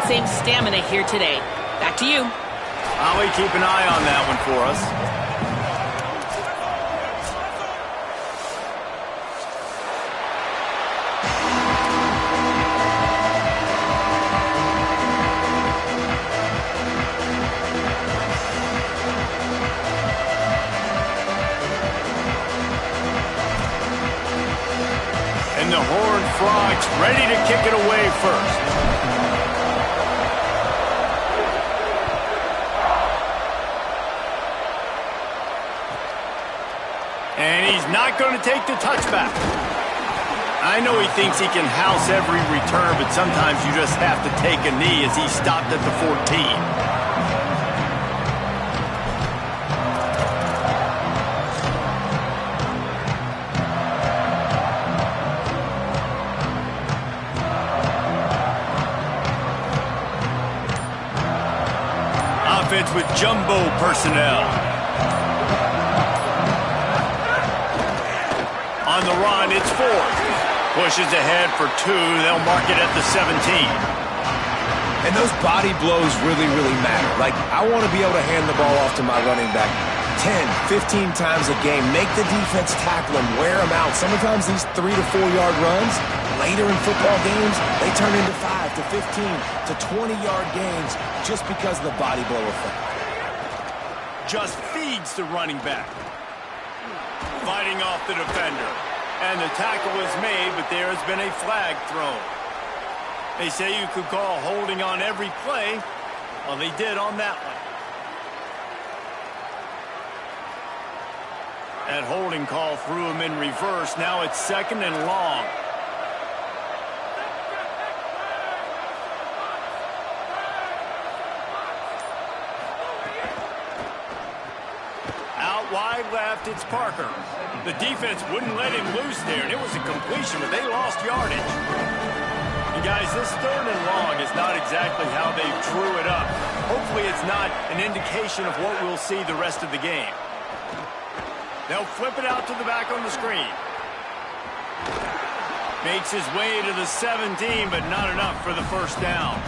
that same stamina here today. Back to you. Ollie, keep an eye on that one for us. And the Horned Frogs ready to kick it away first. And he's not going to take the touchback. I know he thinks he can house every return, but sometimes you just have to take a knee as he stopped at the 14. With jumbo personnel. On the run, it's Ford. Pushes ahead for 2. They'll mark it at the 17. And those body blows really, really matter. Like, I want to be able to hand the ball off to my running back 10, 15 times a game. Make the defense tackle him, wear him out. Sometimes these 3 to 4 yard runs, later in football games, they turn into 5 to 15 to 20 yard gains just because of the body blow effect. Just feeds the running back. Fighting off the defender. And the tackle is made, but there has been a flag thrown. They say you could call holding on every play. Well, they did on that one. That holding call threw him in reverse. Now it's 2nd and long. Wide left, it's Parker. The defense wouldn't let him loose there, and it was a completion, but they lost yardage. And guys, this 3rd and long is not exactly how they drew it up. Hopefully it's not an indication of what we'll see the rest of the game. They'll flip it out to the back on the screen. Makes his way to the 17, but not enough for the first down.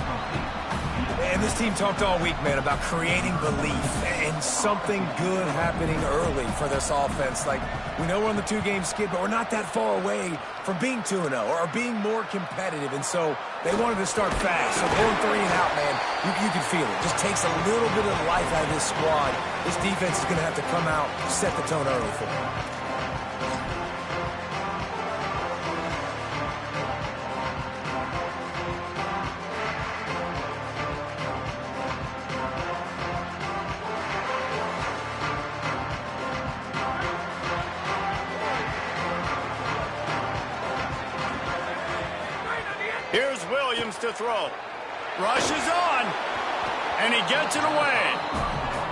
And this team talked all week, man, about creating belief and something good happening early for this offense. Like, we know we're on the 2-game skid, but we're not that far away from being 2-0 or being more competitive. And so they wanted to start fast. So going 3 and out, man, you can feel it. Just takes a little bit of life out of this squad. This defense is going to have to come out, set the tone early for them. Here's Williams to throw. Rushes on, and he gets it away.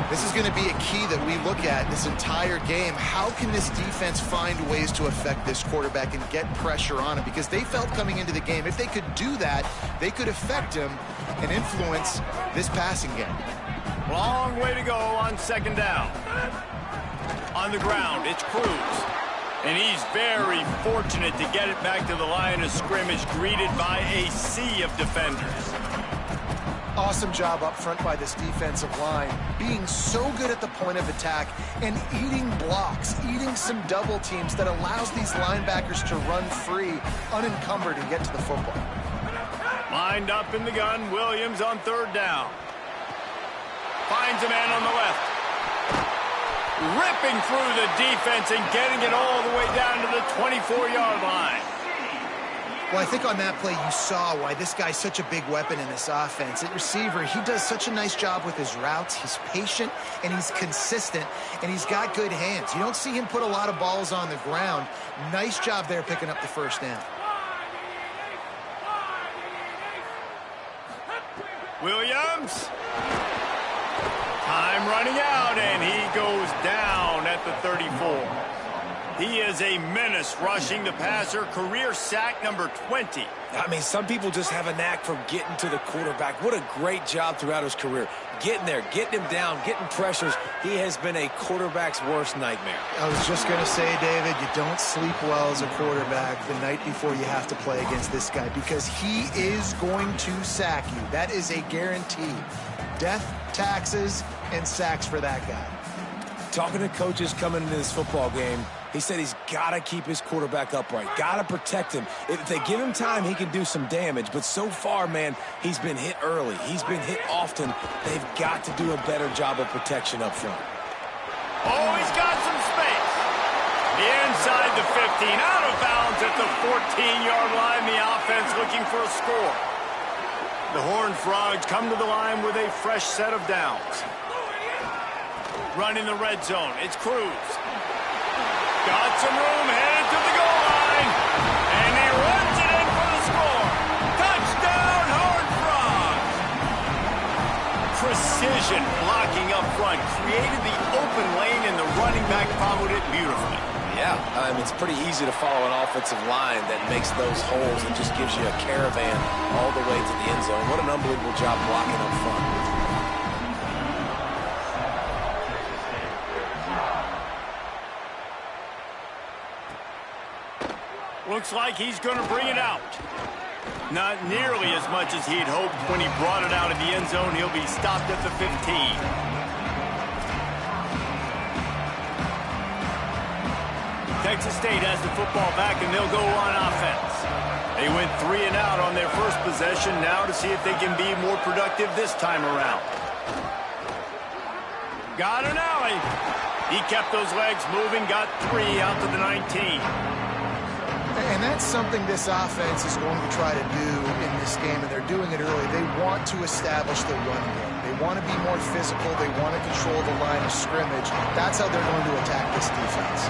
This is going to be a key that we look at this entire game. How can this defense find ways to affect this quarterback and get pressure on him? Because they felt coming into the game, if they could do that, they could affect him and influence this passing game. Long way to go on 2nd down. On the ground, it's Cruz. And he's very fortunate to get it back to the line of scrimmage, greeted by a sea of defenders. Awesome job up front by this defensive line, being so good at the point of attack and eating blocks, eating some double teams that allows these linebackers to run free, unencumbered, and get to the football. Lined up in the gun, Williams on 3rd down. Finds a man on the left. Ripping through the defense and getting it all the way down to the 24-yard line. Well, I think on that play you saw why this guy's such a big weapon in this offense. At receiver, he does such a nice job with his routes. He's patient, and he's consistent, and he's got good hands. You don't see him put a lot of balls on the ground. Nice job there picking up the 1st down. Williams. Time running out, and he goes down at the 34. He is a menace rushing the passer. Career sack number 20. I mean, some people just have a knack for getting to the quarterback. What a great job throughout his career. Getting there, getting him down, getting pressures. He has been a quarterback's worst nightmare. I was just going to say, David, you don't sleep well as a quarterback the night before you have to play against this guy because he is going to sack you. That is a guarantee. Death, taxes, and sacks for that guy. Talking to coaches coming into this football game, he said he's got to keep his quarterback upright, got to protect him. If they give him time, he can do some damage. But so far, man, he's been hit early. He's been hit often. They've got to do a better job of protection up front. Oh, he's got some space. Inside the 15, out of bounds at the 14-yard line. The offense looking for a score. The Horned Frogs come to the line with a fresh set of downs. Running the red zone, it's Cruz. Got some room, headed to the goal line. And he runs it in for the score. Touchdown, Horned Frogs. Precision blocking up front. Created the open lane, and the running back followed it beautifully. Yeah, it's pretty easy to follow an offensive line that makes those holes and just gives you a caravan all the way to the end zone. What an unbelievable job blocking up front. Looks like he's going to bring it out. Not nearly as much as he'd hoped when he brought it out of the end zone. He'll be stopped at the 15. Texas State has the football back, and they'll go on offense. They went 3 and out on their first possession. Now to see if they can be more productive this time around. Got an alley. He kept those legs moving, got 3 out to the 19. And that's something this offense is going to try to do in this game, and they're doing it early. They want to establish the run game. They want to be more physical. They want to control the line of scrimmage. That's how they're going to attack this defense.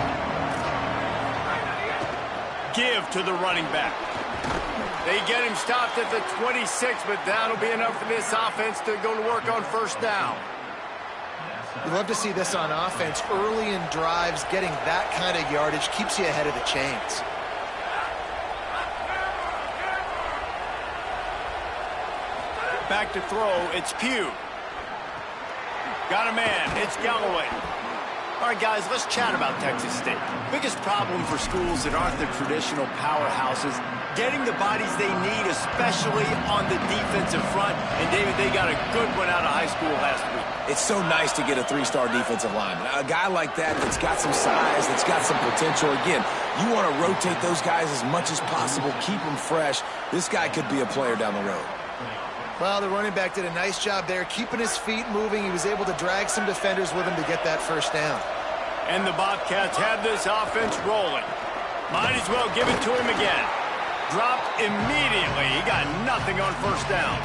Give to the running back. They get him stopped at the 26, but that'll be enough for this offense to go to work on first down. You love to see this on offense. Early in drives, getting that kind of yardage keeps you ahead of the chains. Back to throw, it's Pugh. Got a man, it's Galloway. All right, guys, let's chat about Texas State. Biggest problem for schools that aren't the traditional powerhouses, getting the bodies they need, especially on the defensive front. And, David, they got a good one out of high school last week. It's so nice to get a 3-star defensive lineman. A guy like that that's got some size, that's got some potential. Again, you want to rotate those guys as much as possible, keep them fresh. This guy could be a player down the road. Well, the running back did a nice job there, keeping his feet moving. He was able to drag some defenders with him to get that first down. And the Bobcats have this offense rolling. Might as well give it to him again. Dropped immediately. He got nothing on first down.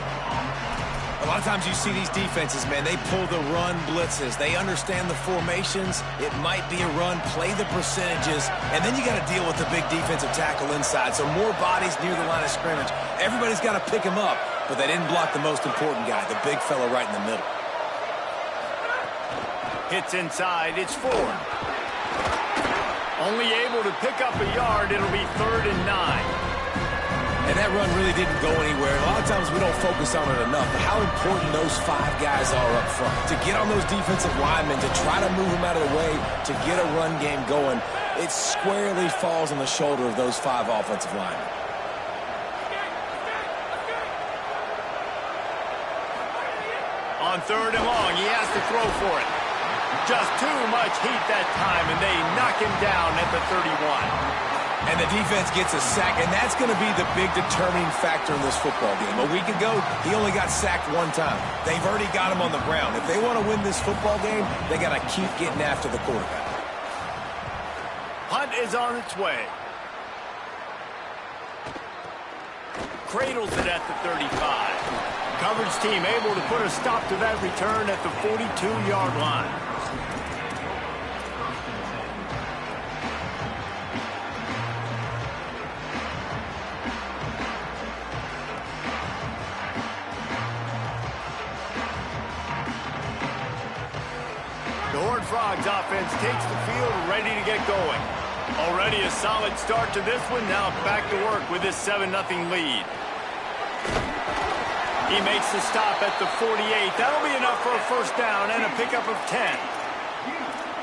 A lot of times you see these defenses, man, they pull the run blitzes. They understand the formations. It might be a run, play the percentages, and then you got to deal with the big defensive tackle inside. So more bodies near the line of scrimmage. Everybody's got to pick him up, but they didn't block the most important guy, the big fella right in the middle. Hits inside, it's Ford. Only able to pick up a yard. It'll be 3rd and 9. And that run really didn't go anywhere. A lot of times we don't focus on it enough, but how important those 5 guys are up front. To get on those defensive linemen, to try to move them out of the way, to get a run game going, it squarely falls on the shoulder of those 5 offensive linemen. On 3rd and long, he has to throw for it. Just too much heat that time, and they knock him down at the 31. And the defense gets a sack, and that's going to be the big determining factor in this football game. A week ago, he only got sacked 1 time. They've already got him on the ground. If they want to win this football game, they got to keep getting after the quarterback. Hunt is on its way. Cradles it at the 35. Coverage team able to put a stop to that return at the 42-yard line. The Horned Frogs offense takes the field ready to get going. Already a solid start to this one. Now back to work with this 7-0 lead. He makes the stop at the 48. That'll be enough for a first down and a pickup of 10.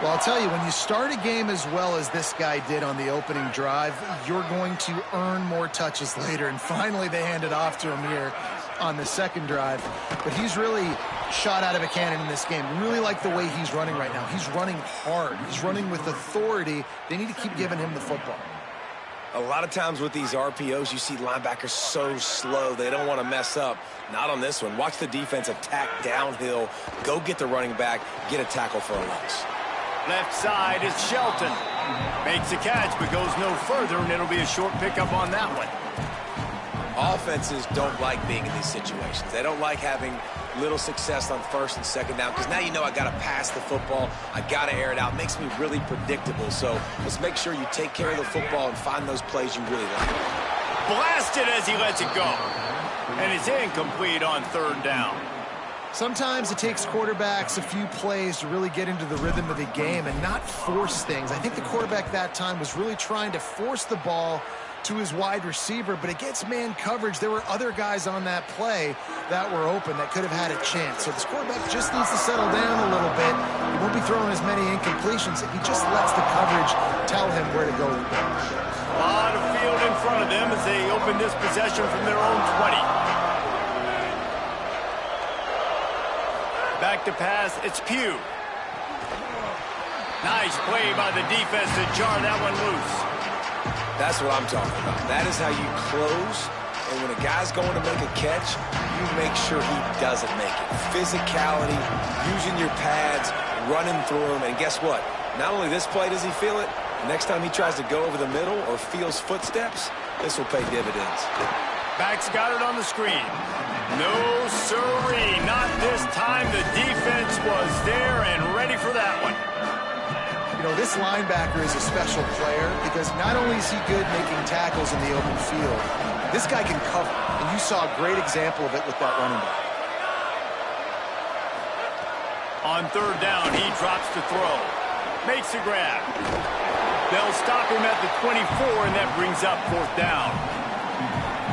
Well, I'll tell you, when you start a game as well as this guy did on the opening drive, you're going to earn more touches later. And finally, they hand it off to him here on the second drive. But he's really shot out of a cannon in this game. I really like the way he's running right now. He's running hard. He's running with authority. They need to keep giving him the football. A lot of times with these RPOs, you see linebackers so slow. They don't want to mess up. Not on this one. Watch the defense attack downhill. Go get the running back. Get a tackle for a loss. Left side is Shelton. Makes a catch, but goes no further, and it'll be a short pickup on that one. Offenses don't like being in these situations. They don't like having little success on first and second down because now you know I got to pass the football. I got to air it out. It makes me really predictable. So let's make sure you take care of the football and find those plays you really like. Blasted as he lets it go. And it's incomplete on third down. Sometimes it takes quarterbacks a few plays to really get into the rhythm of the game and not force things. I think the quarterback that time was really trying to force the ball to his wide receiver, but against man coverage, there were other guys on that play that were open that could have had a chance. So this quarterback just needs to settle down a little bit. He won't be throwing as many incompletions if he just lets the coverage tell him where to go. A lot of field in front of them as they open this possession from their own 20. Back to pass, it's Pugh. Nice play by the defense to jar that one loose. That's what I'm talking about. That is how you close. And when a guy's going to make a catch, you make sure he doesn't make it. Physicality, using your pads, running through them. And guess what? Not only this play does he feel it, the next time he tries to go over the middle or feels footsteps, this will pay dividends. Back's got it on the screen. No sirree, not this time. The defense was there and ready for that one. You know, this linebacker is a special player because not only is he good making tackles in the open field, this guy can cover. And you saw a great example of it with that running back. On third down, he drops the throw. Makes a grab. They'll stop him at the 24, and that brings up fourth down.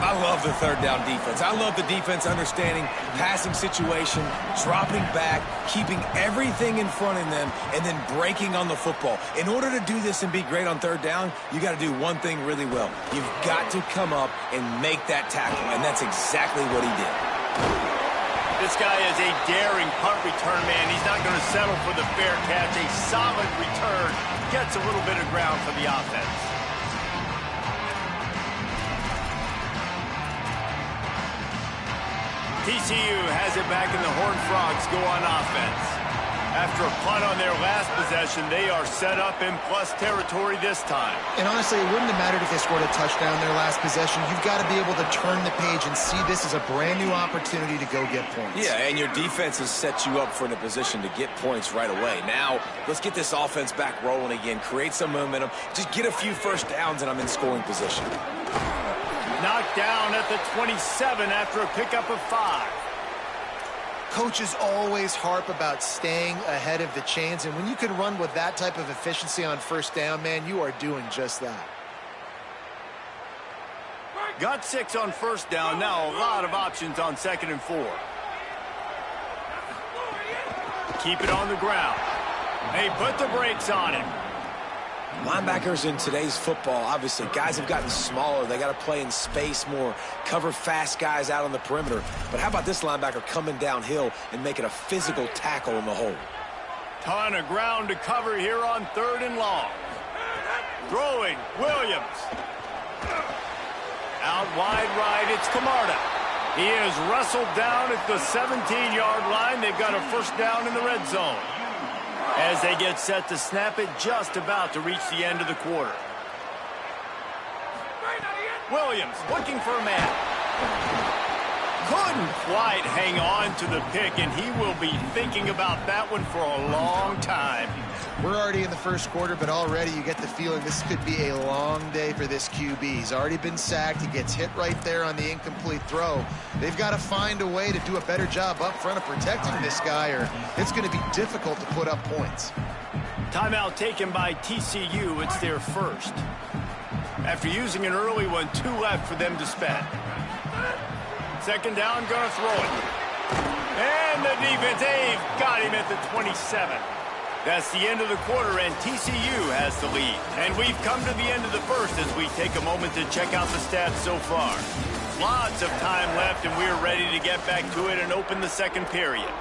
I love the third down defense. I love the defense understanding passing situation, dropping back, keeping everything in front of them, and then breaking on the football. In order to do this and be great on third down, you got to do one thing really well. You've got to come up and make that tackle, and that's exactly what he did. This guy is a daring punt return man. He's not going to settle for the fair catch. A solid return. Gets a little bit of ground for the offense. TCU has it back, and the Horned Frogs go on offense. After a punt on their last possession, they are set up in plus territory this time. And honestly, it wouldn't have mattered if they scored a touchdown their last possession. You've got to be able to turn the page and see this as a brand new opportunity to go get points. Yeah, and your defense has set you up for in a position to get points right away. Now, let's get this offense back rolling again, create some momentum, just get a few first downs, and I'm in scoring position. Knocked down at the 27 after a pickup of 5. Coaches always harp about staying ahead of the chains, and when you can run with that type of efficiency on first down, man, you are doing just that. Got 6 on first down. Now a lot of options on 2nd and 4. Keep it on the ground. They put the brakes on him. Linebackers in today's football, obviously, guys have gotten smaller. They got to play in space more, cover fast guys out on the perimeter. But how about this linebacker coming downhill and making a physical tackle in the hole? Ton of ground to cover here on 3rd and long. Throwing, Williams. Out wide right, it's Camarda. He is wrestled down at the 17-yard line. They've got a first down in the red zone. As they get set to snap it, just about to reach the end of the quarter. Williams looking for a man. Couldn't quite hang on to the pick, and he will be thinking about that one for a long time. We're already in the first quarter, but already you get the feeling this could be a long day for this QB. He's already been sacked. He gets hit right there on the incomplete throw. They've got to find a way to do a better job up front of protecting this guy, or it's going to be difficult to put up points. Timeout taken by TCU. It's their first. After using an early one, 2 left for them to spend. Second down, gonna throw it. And the defense, they've got him at the 27. That's the end of the quarter, and TCU has the lead. And we've come to the end of the first as we take a moment to check out the stats so far. Lots of time left, and we're ready to get back to it and open the second period.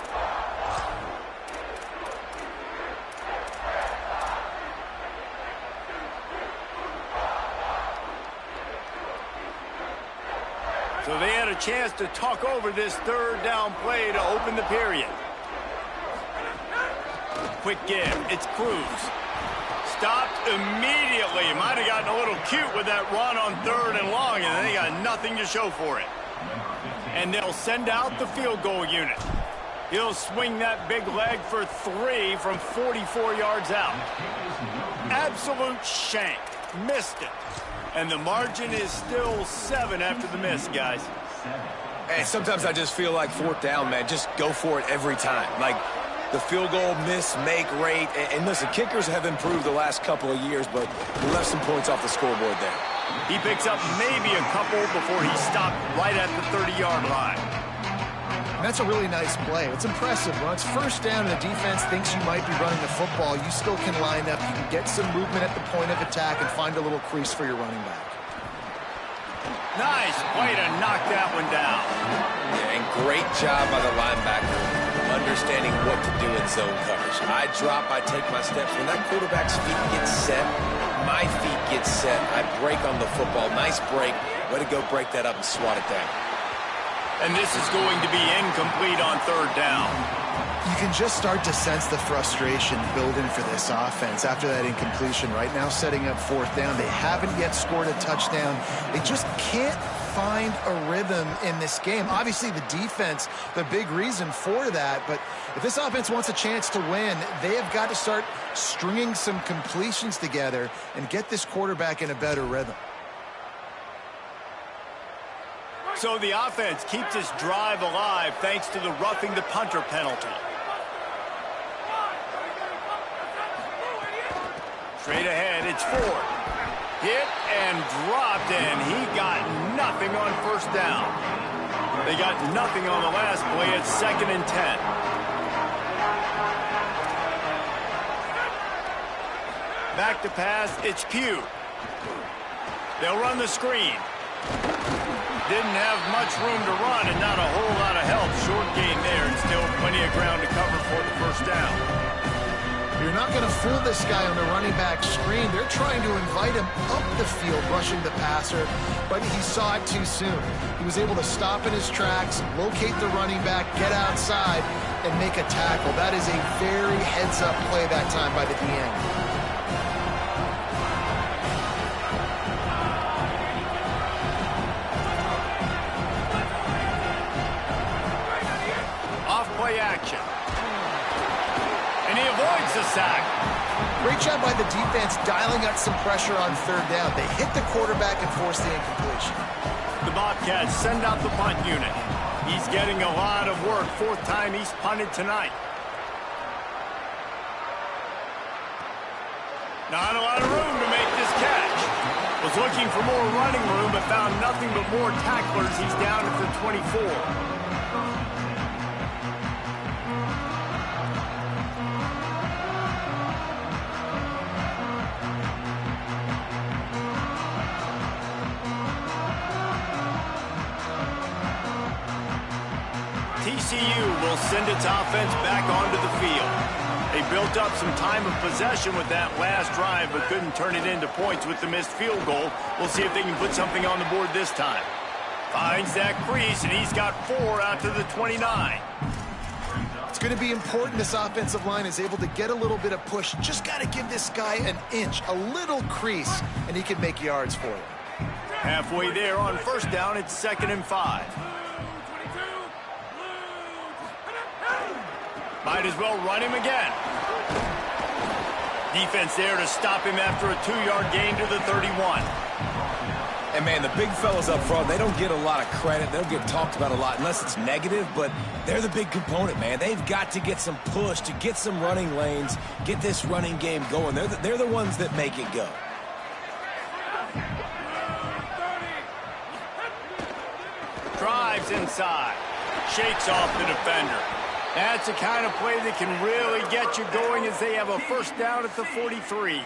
So they had a chance to talk over this third down play to open the period. Quick give. It's Cruz. Stopped immediately. Might have gotten a little cute with that run on 3rd and long, and they got nothing to show for it. And they'll send out the field goal unit. He'll swing that big leg for 3 from 44 yards out. Absolute shank. Missed it. And the margin is still 7 after the miss, guys. Hey, sometimes I just feel like 4th down, man. Just go for it every time. Like the field goal miss-make rate. And listen, kickers have improved the last couple of years, but we left some points off the scoreboard there. He picks up maybe a couple before he stopped right at the 30-yard line. And that's a really nice play. It's impressive. When it's first down and the defense thinks you might be running the football, you still can line up. You can get some movement at the point of attack and find a little crease for your running back. Nice way to knock that one down. Yeah, and great job by the linebacker understanding what to do in zone coverage. I drop, I take my steps. When that quarterback's feet get set, my feet get set. I break on the football. Nice break. Way to go break that up and swat it down. And this is going to be incomplete on 3rd down. You can just start to sense the frustration building for this offense after that incompletion. Right now, setting up 4th down. They haven't yet scored a touchdown. They just can't find a rhythm in this game. Obviously, the defense, the big reason for that. But if this offense wants a chance to win, they have got to start stringing some completions together and get this quarterback in a better rhythm. So the offense keeps this drive alive thanks to the roughing the punter penalty. Straight ahead, it's Ford. Hit and dropped, and he got nothing on 1st down. They got nothing on the last play. It's 2nd and 10. Back to pass, it's Pugh. They'll run the screen. Didn't have much room to run and not a whole lot of help. Short gain there and still plenty of ground to cover for the 1st down. You're not going to fool this guy on the running back screen. They're trying to invite him up the field, rushing the passer, but he saw it too soon. He was able to stop in his tracks, locate the running back, get outside, and make a tackle. That is a very heads-up play that time by the DN. Action. And he avoids the sack. Great job by the defense dialing up some pressure on 3rd down. They hit the quarterback and forced the incompletion. The Bobcats send out the punt unit. He's getting a lot of work. 4th time he's punted tonight. Not a lot of room to make this catch. Was looking for more running room but found nothing but more tacklers. He's down at the 24. TCU will send its offense back onto the field. They built up some time of possession with that last drive, but couldn't turn it into points with the missed field goal. We'll see if they can put something on the board this time. Finds that crease, and he's got 4 out to the 29. It's going to be important this offensive line is able to get a little bit of push. Just got to give this guy an inch, a little crease, and he can make yards for you. Halfway there on 1st down, it's 2nd and 5. Might as well run him again. Defense there to stop him after a 2-yard gain to the 31. And, man, the big fellas up front, they don't get a lot of credit. They'll get talked about a lot unless it's negative, but they're the big component, man. They've got to get some push, to get some running lanes, get this running game going. They're the ones that make it go. Drives inside. Shakes off the defender. That's the kind of play that can really get you going as they have a first down at the 43.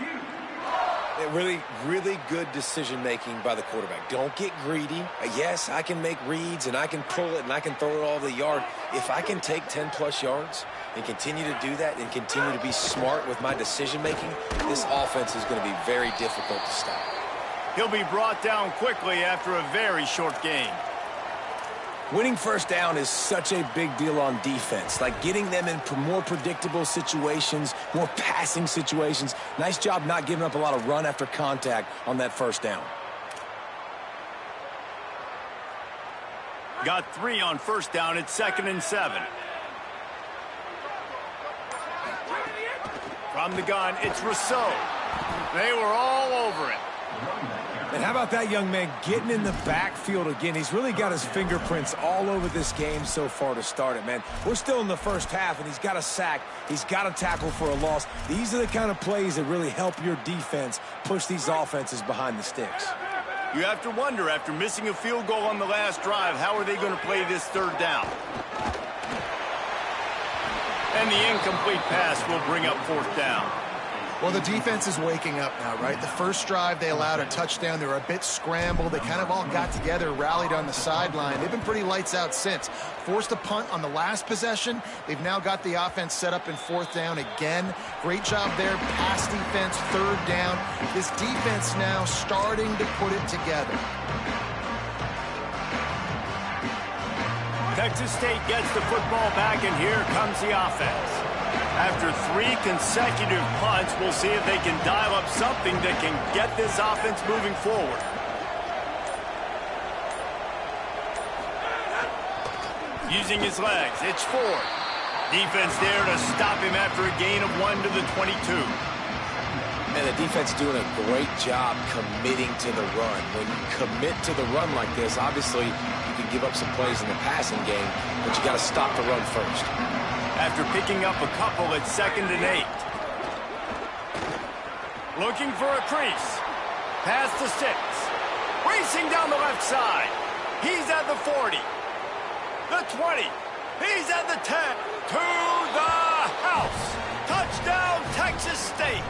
Really, really good decision-making by the quarterback. Don't get greedy. Yes, I can make reads, and I can pull it, and I can throw it all over the yard. If I can take 10-plus yards and continue to do that and continue to be smart with my decision-making, this offense is going to be very difficult to stop. He'll be brought down quickly after a very short game. Winning first down is such a big deal on defense, like getting them in more predictable situations, more passing situations. Nice job not giving up a lot of run after contact on that first down. Got 3 on first down at 2nd and 7. From the gun, it's Rousseau. They were all over it. And how about that young man getting in the backfield again? He's really got his fingerprints all over this game so far to start it, man. We're still in the first half, and he's got a sack. He's got a tackle for a loss. These are the kind of plays that really help your defense push these offenses behind the sticks. You have to wonder, after missing a field goal on the last drive, how are they going to play this third down? And the incomplete pass will bring up 4th down. Well, the defense is waking up now, right? The first drive, they allowed a touchdown. They were a bit scrambled. They kind of all got together, rallied on the sideline. They've been pretty lights out since. Forced a punt on the last possession. They've now got the offense set up in 4th down again. Great job there. Pass defense, 3rd down. This defense now starting to put it together. Texas State gets the football back, and here comes the offense. After 3 consecutive punts, we'll see if they can dial up something that can get this offense moving forward. Using his legs, it's Ford. Defense there to stop him after a gain of 1 to the 22. And the defense doing a great job committing to the run. When you commit to the run like this, obviously you can give up some plays in the passing game, but you got to stop the run first. After picking up a couple at 2nd and 8. Looking for a crease. Past the 6. Racing down the left side. He's at the 40. The 20. He's at the 10. To the house. Touchdown, Texas State.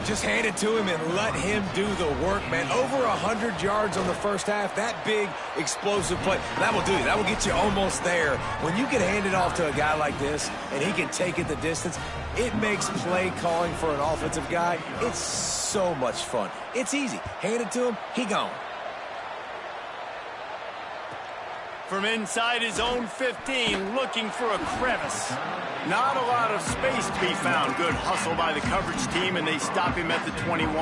Just hand it to him and let him do the work, man. Over 100 yards on the first half. That big, explosive play. That will do you. That will get you almost there. When you can hand it off to a guy like this and he can take it the distance, it makes play calling for an offensive guy. It's so much fun. It's easy. Hand it to him, he gone. From inside his own 15, looking for a crevice. Not a lot of space to be found. Good hustle by the coverage team, and they stop him at the 21.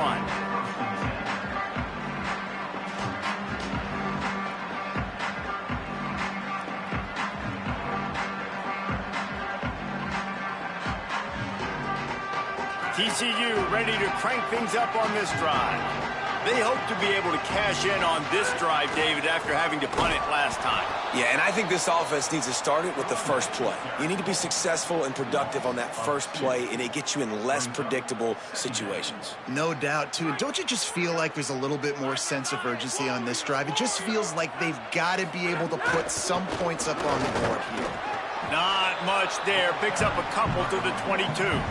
TCU ready to crank things up on this drive. They hope to be able to cash in on this drive, David, after having to punt it last time. Yeah, and I think this offense needs to start it with the first play. You need to be successful and productive on that first play, and it gets you in less predictable situations. No doubt, too. Don't you just feel like there's a little bit more sense of urgency on this drive? It just feels like they've got to be able to put some points up on the board here. Not much there. Picks up a couple to the 22.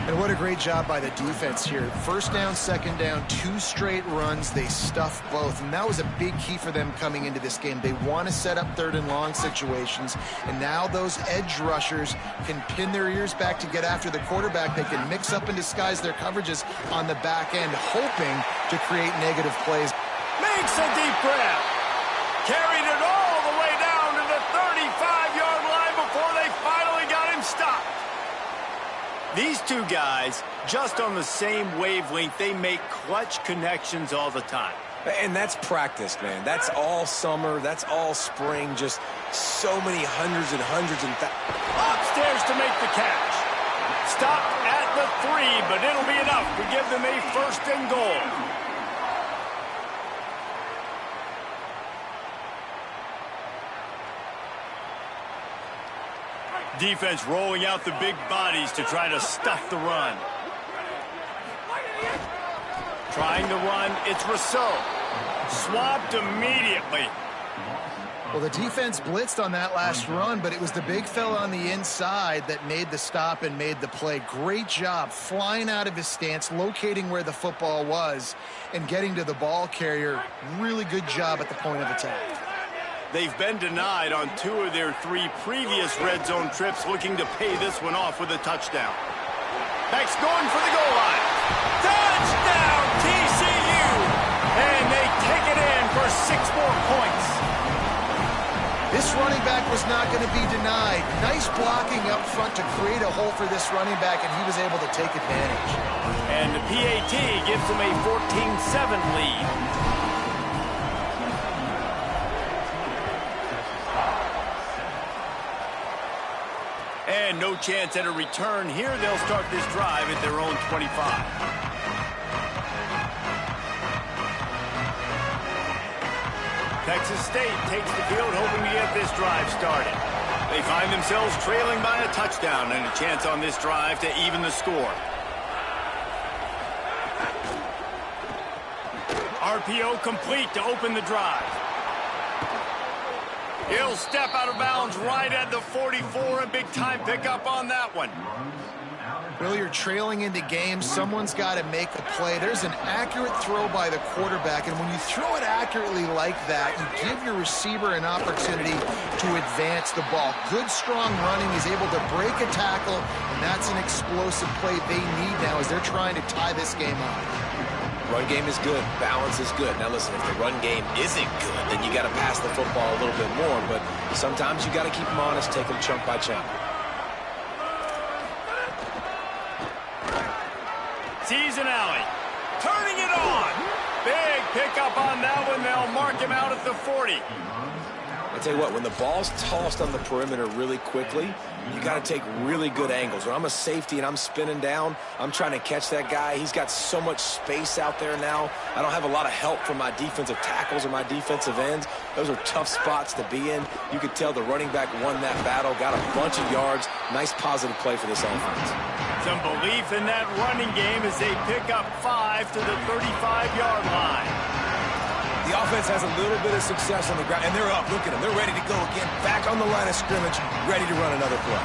And what a great job by the defense here. First down, second down, 2 straight runs. They stuffed both, and that was a big key for them coming into this game. They want to set up 3rd and long situations, and now those edge rushers can pin their ears back to get after the quarterback. They can mix up and disguise their coverages on the back end, hoping to create negative plays. Makes a deep breath. Carried it all the way down to the 35-yard line before they finally got him stopped. These two guys, just on the same wavelength, they make clutch connections all the time. And that's practice, man. That's all summer. That's all spring. Just so many hundreds and hundreds and upstairs to make the catch. Stopped at the 3, but it'll be enough to give them a 1st and goal. Defense rolling out the big bodies to try to stuff the run. Trying to run, it's Rousseau. Swapped immediately. Well, the defense blitzed on that last run, but it was the big fella on the inside that made the stop and made the play. Great job flying out of his stance, locating where the football was, and getting to the ball carrier. Really good job at the point of attack. They've been denied on 2 of their 3 previous red zone trips, looking to pay this one off with a touchdown. Beck's going for the goal line. Touchdown, TCU! And they take it in for 6 more points. This running back was not going to be denied. Nice blocking up front to create a hole for this running back, and he was able to take advantage. And the PAT gives them a 14-7 lead. And no chance at a return here. They'll start this drive at their own 25. Texas State takes the field, hoping to get this drive started. They find themselves trailing by a touchdown and a chance on this drive to even the score. RPO complete to open the drive. He'll step out of bounds right at the 44, a big-time pickup on that one. Well, you're trailing into games. Someone's got to make a play. There's an accurate throw by the quarterback, and when you throw it accurately like that, you give your receiver an opportunity to advance the ball. Good, strong running. He's able to break a tackle, and that's an explosive play they need now as they're trying to tie this game up. Run game is good. Balance is good. Now, listen, if the run game isn't good, then you got to pass the football a little bit more. But sometimes you got to keep them honest, take them chunk by chunk. Season alley. Turning it on. Big pickup on that one. They'll mark him out at the 40. I tell you what, when the ball's tossed on the perimeter really quickly, you got to take really good angles. When I'm a safety and I'm spinning down, I'm trying to catch that guy. He's got so much space out there now. I don't have a lot of help from my defensive tackles or my defensive ends. Those are tough spots to be in. You could tell the running back won that battle, got a bunch of yards. Nice positive play for this offense. Some belief in that running game as they pick up 5 to the 35-yard line. The offense has a little bit of success on the ground, and they're up. Look at them. They're ready to go again. Back on the line of scrimmage, ready to run another play.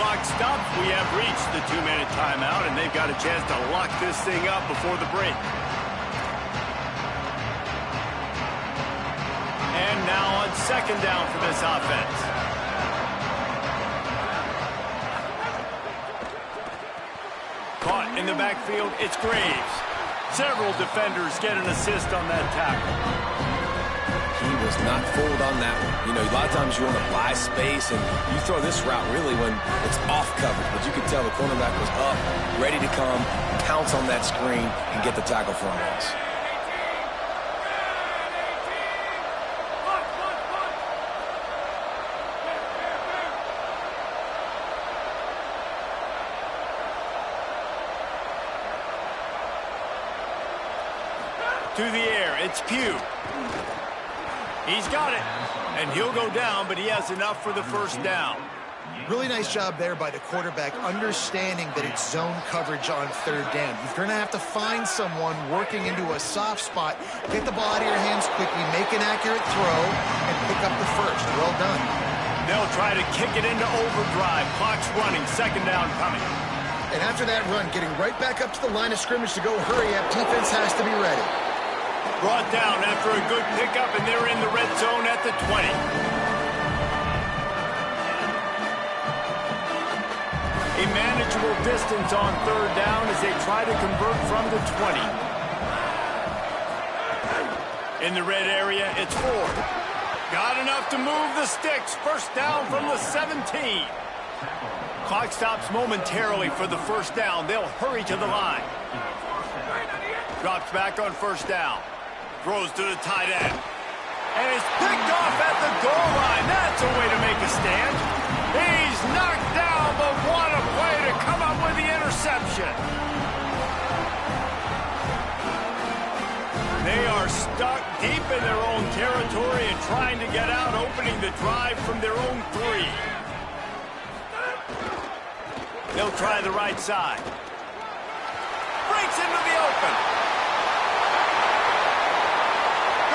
Clock stops. We have reached the 2-minute timeout, and they've got a chance to lock this thing up before the break. And now on 2nd down for this offense. Caught in the backfield, it's Graves. Several defenders get an assist on that tackle. He was not fooled on that one. You know, a lot of times you want to buy space, and you throw this route really when it's off coverage. But you could tell the cornerback was up, ready to come, pounce on that screen, and get the tackle for a loss. To the air, it's Pugh. He's got it, and he'll go down, but he has enough for the 1st down. Really nice job there by the quarterback, understanding that it's zone coverage on 3rd down. You're going to have to find someone working into a soft spot, get the ball out of your hands quickly, make an accurate throw, and pick up the 1st. Well done. They'll try to kick it into overdrive. Clock's running, 2nd down coming. And after that run, getting right back up to the line of scrimmage to go hurry up, defense has to be ready. Brought down after a good pickup, and they're in the red zone at the 20. A manageable distance on 3rd down as they try to convert from the 20. In the red area, it's Ford. Got enough to move the sticks. 1st down from the 17. Clock stops momentarily for the 1st down. They'll hurry to the line. Drops back on 1st down. Throws to the tight end. And is picked off at the goal line. That's a way to make a stand. He's knocked down, but what a play to come up with the interception. They are stuck deep in their own territory and trying to get out, opening the drive from their own 3. They'll try the right side. Breaks into the open.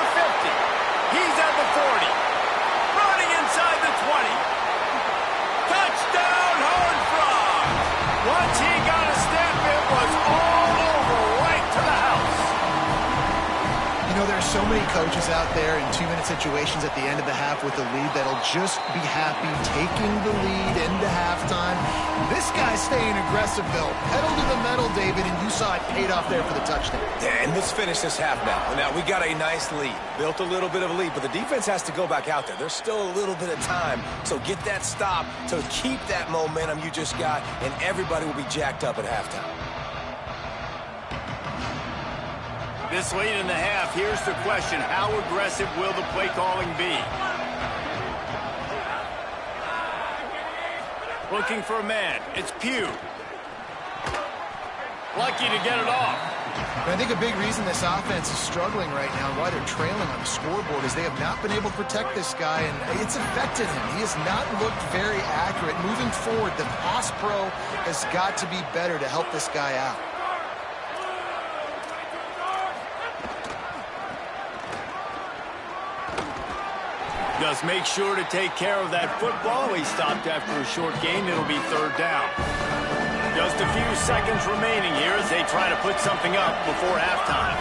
The 50. He's at the 40. Running inside the 20. Touchdown, Horned Frogs! Once he got a step, it was all over right to the house. You know, there's so many coaches out there in 2-minute situations at the end of the half with the lead that'll just be happy taking the lead into halftime. This guy's staying aggressive, though. Pedal to the metal, David, and you saw it paid off there for the touchdown. Yeah, and let's finish this half now. Now, we got a nice lead. Built a little bit of a lead, but the defense has to go back out there. There's still a little bit of time. So get that stop to keep that momentum you just got, and everybody will be jacked up at halftime. This late in the half, here's the question. How aggressive will the play calling be? Looking for a man. It's Pugh. Lucky to get it off. And I think a big reason this offense is struggling right now, why they're trailing on the scoreboard, is they have not been able to protect this guy, and it's affected him. He has not looked very accurate. Moving forward, the pass pro has got to be better to help this guy out. Just make sure to take care of that football. He stopped after a short gain. It'll be third down. Just a few seconds remaining here as they try to put something up before halftime.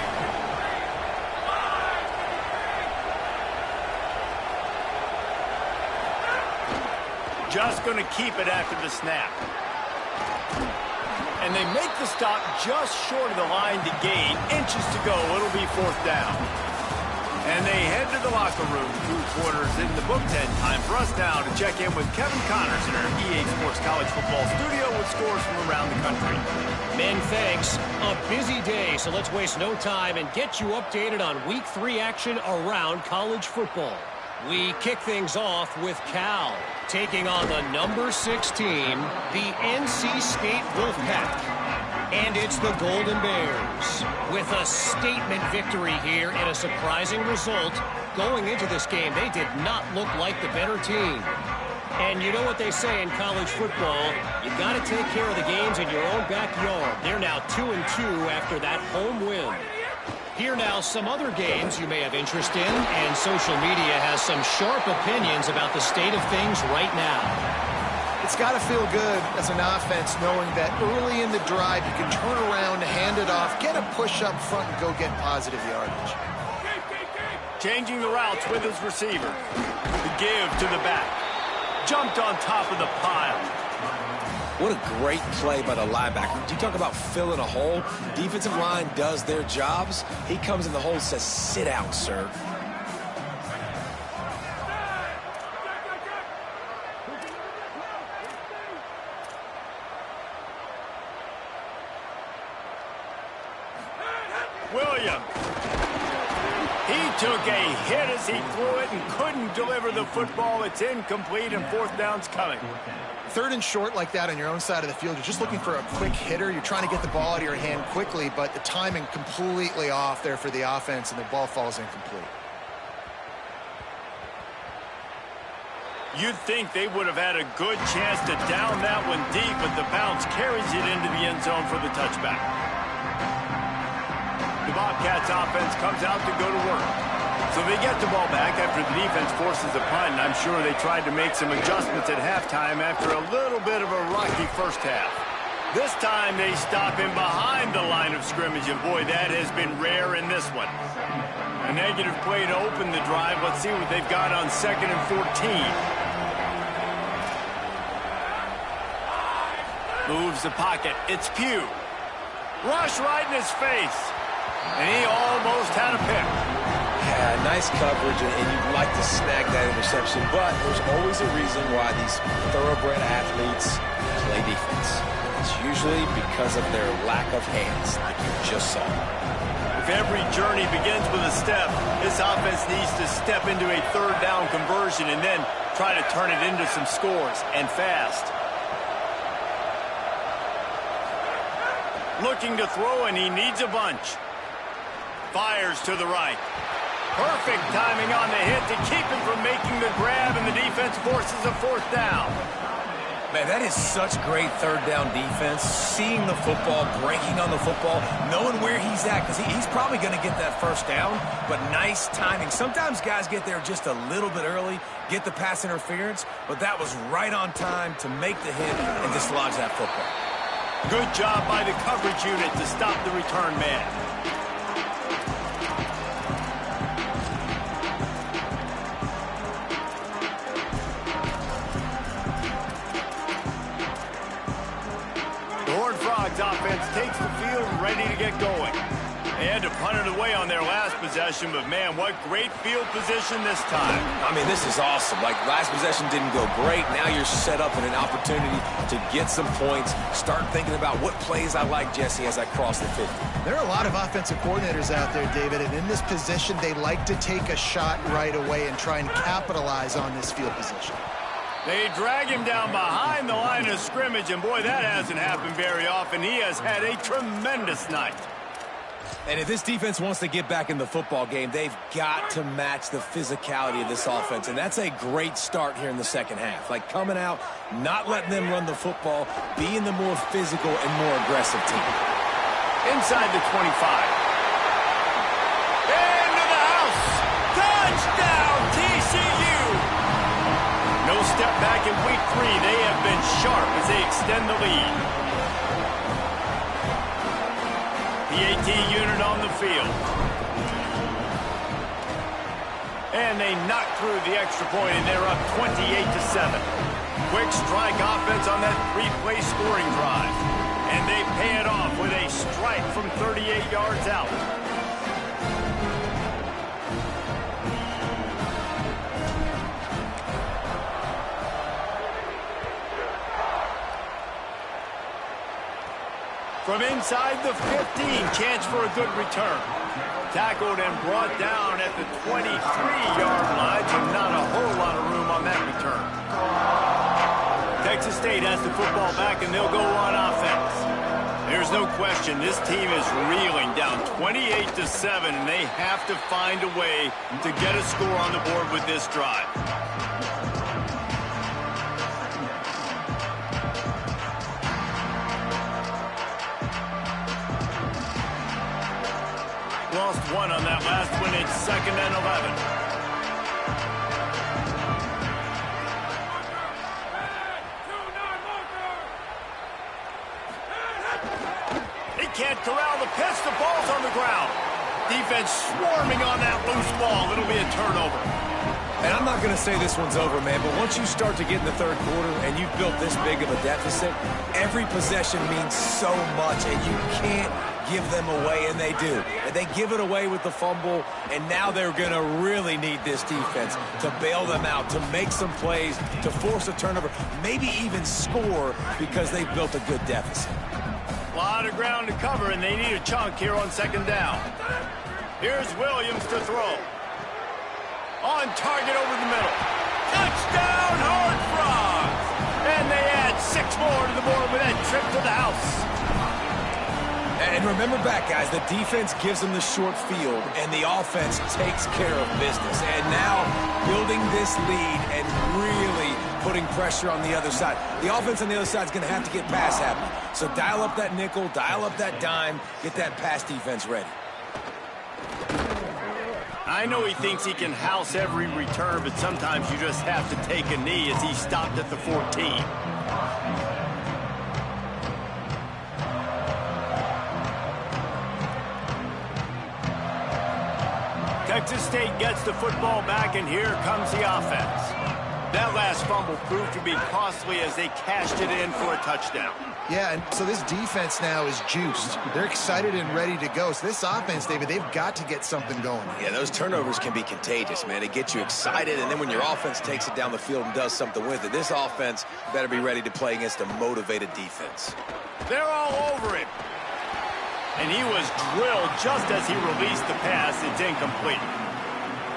Just going to keep it after the snap. And they make the stop just short of the line to gain. Inches to go. It'll be fourth down. And they head to the locker room. 2 quarters in the book. Time for us now to check in with Kevin Connors in our EA Sports College Football studio with scores from around the country. Men, thanks. A busy day, so let's waste no time and get you updated on Week 3 action around college football. We kick things off with Cal taking on the number 6 team, the NC State Wolfpack. And it's the Golden Bears with a statement victory here and a surprising result. Going into this game, they did not look like the better team. And you know what they say in college football, you got to take care of the games in your own backyard. They're now 2-2 after that home win. Here now some other games you may have interest in, and social media has some sharp opinions about the state of things right now. It's got to feel good as an offense knowing that early in the drive you can turn around, hand it off, get a push up front, and go get positive yardage. Changing the routes with his receiver. The give to the back. Jumped on top of the pile. What a great play by the linebacker. You talk about filling a hole. Defensive line does their jobs. He comes in the hole and says, sit out, sir. Williams. He took a hit as he threw it and couldn't deliver the football. It's incomplete and fourth down's coming. 3rd and short like that on your own side of the field, you're just looking for a quick hitter. You're trying to get the ball out of your hand quickly, but the timing completely off there for the offense, and the ball falls incomplete. You'd think they would have had a good chance to down that one deep, but the bounce carries it into the end zone for the touchback. The Bobcats offense comes out to go to work. So they get the ball back after the defense forces a punt, and I'm sure they tried to make some adjustments at halftime after a little bit of a rocky first half. This time they stop him behind the line of scrimmage, and boy, that has been rare in this one. A negative play to open the drive. Let's see what they've got on 2nd and 14. Moves the pocket. It's Pugh. Rush right in his face. And he almost had a pick. Yeah, nice coverage, and you'd like to snag that interception, but there's always a reason why these thoroughbred athletes play defense. It's usually because of their lack of hands, like you just saw. If every journey begins with a step, this offense needs to step into a 3rd down conversion and then try to turn it into some scores, and fast. Looking to throw, and he needs a bunch. Fires to the right. Perfect timing on the hit to keep him from making the grab, and the defense forces a 4th down. Man, that is such great third down defense. Seeing the football, breaking on the football, knowing where he's at, because he's probably going to get that first down, but nice timing. Sometimes guys get there just a little bit early, get the pass interference, but that was right on time to make the hit and dislodge that football. Good job by the coverage unit to stop the return man. Offense takes the field ready to get going. They had to punt it away on their last possession, but man, what great field position this time. I mean, this is awesome. Like, last possession didn't go great. Now you're set up in an opportunity to get some points. Start thinking about what plays I like, Jesse, as I cross the 50. There are a lot of offensive coordinators out there, David, and in this position, they like to take a shot right away and try and capitalize on this field position. They drag him down behind the line of scrimmage, and boy, that hasn't happened very often. He has had a tremendous night. And if this defense wants to get back in the football game, they've got to match the physicality of this offense, and that's a great start here in the second half. Like, coming out, not letting them run the football, being the more physical and more aggressive team. Inside the 25. Into the house. Touchdown, TCU. No step back in week 3. They have been sharp as they extend the lead. The AT unit on the field. And they knock through the extra point, and they're up 28-7. Quick strike offense on that 3-play scoring drive. And they pay it off with a strike from 38 yards out. From inside the 15, chance for a good return. Tackled and brought down at the 23-yard line, so not a whole lot of room on that return. Texas State has the football back, and they'll go on offense. There's no question this team is reeling, down 28-7, and they have to find a way to get a score on the board with this drive. Lost one on that last one. It's 2nd and 11. He can't corral the pitch. The ball's on the ground. Defense swarming on that loose ball. It'll be a turnover. And I'm not going to say this one's over, man, but once you start to get in the third quarter and you've built this big of a deficit, every possession means so much, and you can't give them away, and they do. And they give it away with the fumble, and now they're going to really need this defense to bail them out, to make some plays, to force a turnover, maybe even score because they've built a good deficit. A lot of ground to cover, and they need a chunk here on 2nd down. Here's Williams to throw. On target over the middle. Touchdown, Horned Frogs! And they add 6 more to the board with that trip to the house. And remember back, guys, the defense gives them the short field, and the offense takes care of business. And now building this lead and really putting pressure on the other side. The offense on the other side is going to have to get pass happy. So dial up that nickel, dial up that dime, get that pass defense ready. I know he thinks he can house every return, but sometimes you just have to take a knee as he stopped at the 14. Texas State gets the football back, and here comes the offense. That last fumble proved to be costly as they cashed it in for a touchdown. Yeah, and so this defense now is juiced. They're excited and ready to go. So this offense, David, they've got to get something going. Yeah, those turnovers can be contagious, man. They get you excited, and then when your offense takes it down the field and does something with it, this offense better be ready to play against a motivated defense. They're all over him. And he was drilled just as he released the pass. It's incomplete.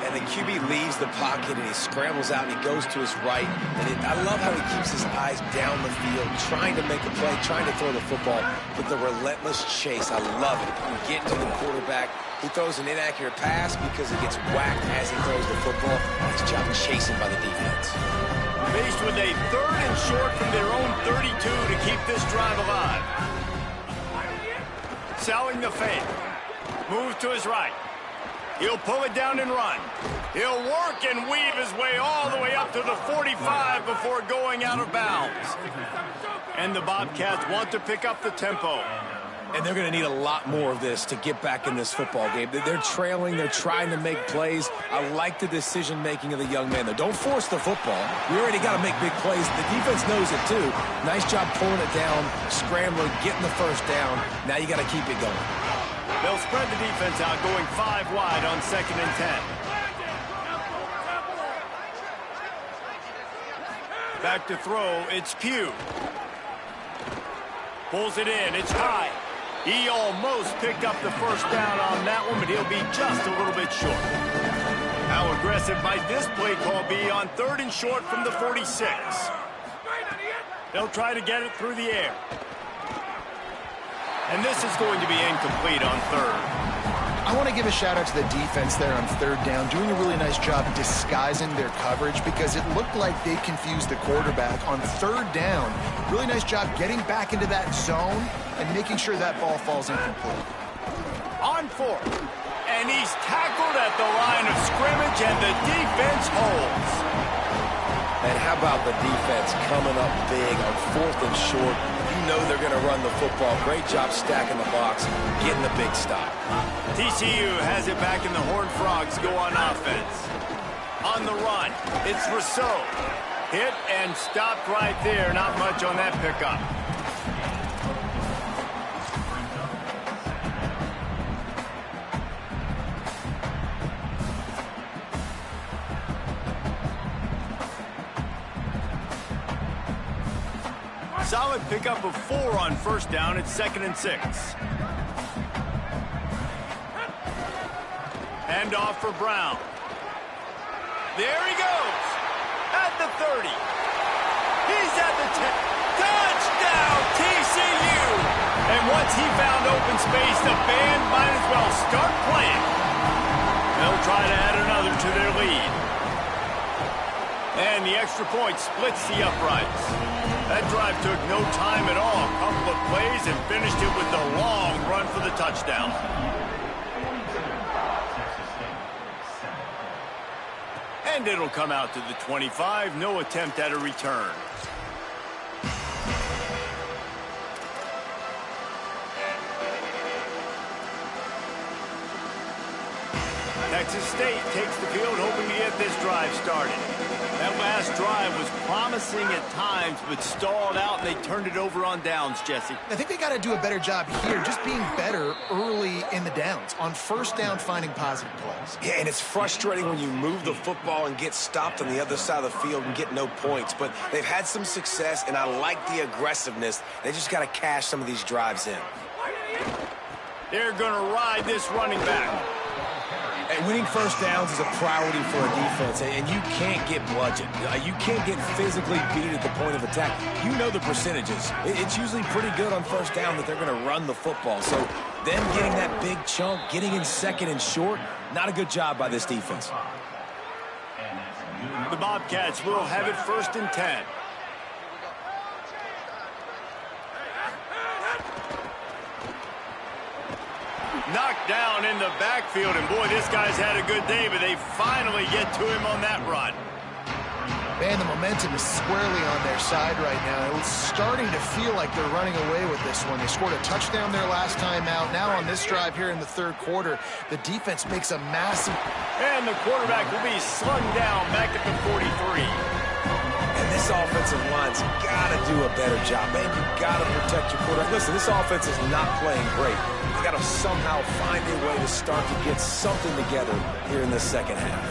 And the QB leaves the pocket, and he scrambles out, and he goes to his right. And I love how he keeps his eyes down the field, trying to make a play, trying to throw the football, but the relentless chase, I love it. You get to the quarterback, he throws an inaccurate pass because he gets whacked as he throws the football. Nice job chasing by the defense. Faced with a 3rd and short from their own 32 to keep this drive alive. Selling the fake. Moves to his right. He'll pull it down and run. He'll work and weave his way all the way up to the 45 before going out of bounds. And the Bobcats want to pick up the tempo. And they're going to need a lot more of this to get back in this football game. They're trailing. They're trying to make plays. I like the decision-making of the young man, though. Don't force the football. We already got to make big plays. The defense knows it, too. Nice job pulling it down, scrambling, getting the first down. Now you got to keep it going. They'll spread the defense out, going 5 wide on 2nd and 10. Back to throw. It's Pugh. Pulls it in. It's high. He almost picked up the first down on that one, but he'll be just a little bit short. How aggressive might this play call be on 3rd and short from the 46? They'll try to get it through the air. And this is going to be incomplete on 3rd. I want to give a shout-out to the defense there on 3rd down, doing a really nice job disguising their coverage because it looked like they confused the quarterback on 3rd down. Really nice job getting back into that zone and making sure that ball falls incomplete. On 4th. And he's tackled at the line of scrimmage, and the defense holds. And how about the defense coming up big on 4th and short? You know they're going to run the football. Great job stacking the box, getting the big stop. TCU has it back, and the Horned Frogs go on offense. On the run, it's Rousseau. Hit and stopped right there. Not much on that pickup. Solid pickup of 4 on 1st down. It's 2nd and 6. Hand off for Brown. There he goes. At the 30. He's at the 10. Touchdown, TCU! And once he found open space, the band might as well start playing. They'll try to add another to their lead. And the extra point splits the uprights. That drive took no time at all. A couple of plays and finished it with the long run for the touchdown. And it'll come out to the 25. No attempt at a return. Texas State takes the field, hoping to get this drive started. That last drive was promising at times, but stalled out, and they turned it over on downs, Jesse. I think they got to do a better job here, just being better early in the downs. On 1st down, finding positive plays. Yeah, and it's frustrating when you move the football and get stopped on the other side of the field and get no points. But they've had some success, and I like the aggressiveness. They just got to cash some of these drives in. They're going to ride this running back. And winning 1st downs is a priority for a defense, and you can't get bludgeoned. You can't get physically beat at the point of attack. You know the percentages. It's usually pretty good on 1st down that they're going to run the football. So them getting that big chunk, getting in 2nd and short, not a good job by this defense. The Bobcats will have it 1st and 10. Knocked down in the backfield, and boy, this guy's had a good day, but they finally get to him on that run. Man, the momentum is squarely on their side right now. It's starting to feel like they're running away with this one. They scored a touchdown their last time out. Now on this drive here in the 3rd quarter, the defense makes a massive... And the quarterback will be slung down back at the 43. And this offensive line's got to do a better job. Man, you got to protect your quarterback. Listen, this offense is not playing great. They got to somehow find a way to start to get something together here in the 2nd half.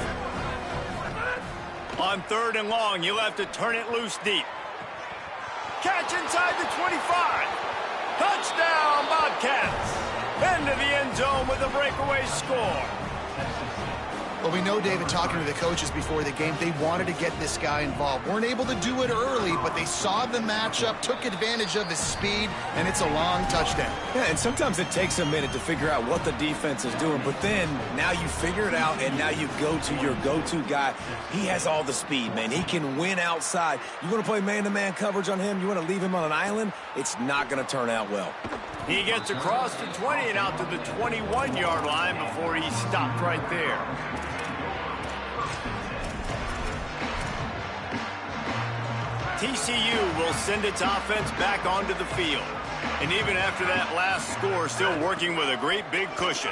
On 3rd and long, you'll have to turn it loose deep. Catch inside the 25. Touchdown, Bobcats. Into the end zone with a breakaway score. Well, we know, David, talking to the coaches before the game, they wanted to get this guy involved. Weren't able to do it early, but they saw the matchup, took advantage of his speed, and it's a long touchdown. Yeah, and sometimes it takes a minute to figure out what the defense is doing, but then now you figure it out, and now you go to your go-to guy. He has all the speed, man. He can win outside. You want to play man-to-man coverage on him? You want to leave him on an island? It's not going to turn out well. He gets across the 20 and out to the 21-yard line before he's stopped right there. TCU will send its offense back onto the field. And even after that last score, still working with a great big cushion.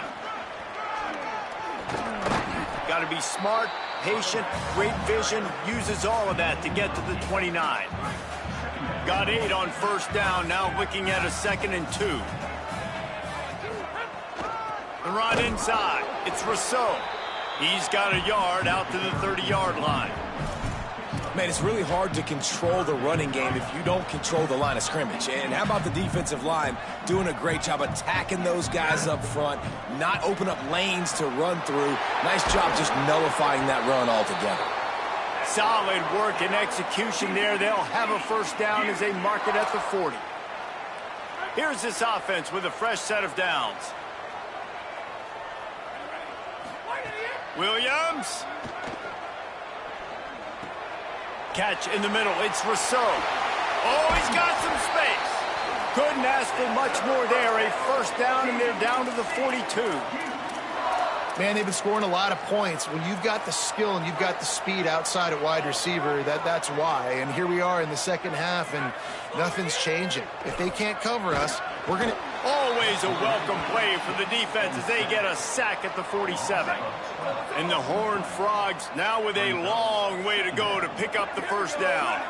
Got to be smart, patient, great vision, uses all of that to get to the 29. Got 8 on first down, now looking at a 2nd and 2. The run inside, it's Rousseau. He's got a yard out to the 30-yard line. Man, it's really hard to control the running game if you don't control the line of scrimmage. And how about the defensive line doing a great job attacking those guys up front, not open up lanes to run through. Nice job just nullifying that run altogether. Solid work and execution there. They'll have a first down as they mark it at the 40. Here's this offense with a fresh set of downs. Williams. Catch in the middle. It's Rousseau. Oh, he's got some space. Couldn't ask for much more there. A first down, and they're down to the 42. Man, they've been scoring a lot of points. When you've got the skill and you've got the speed outside at wide receiver, that's why. And here we are in the second half, and nothing's changing. If they can't cover us, we're going to... Always a welcome play for the defense as they get a sack at the 47. And the Horned Frogs now with a long way to go to pick up the first down.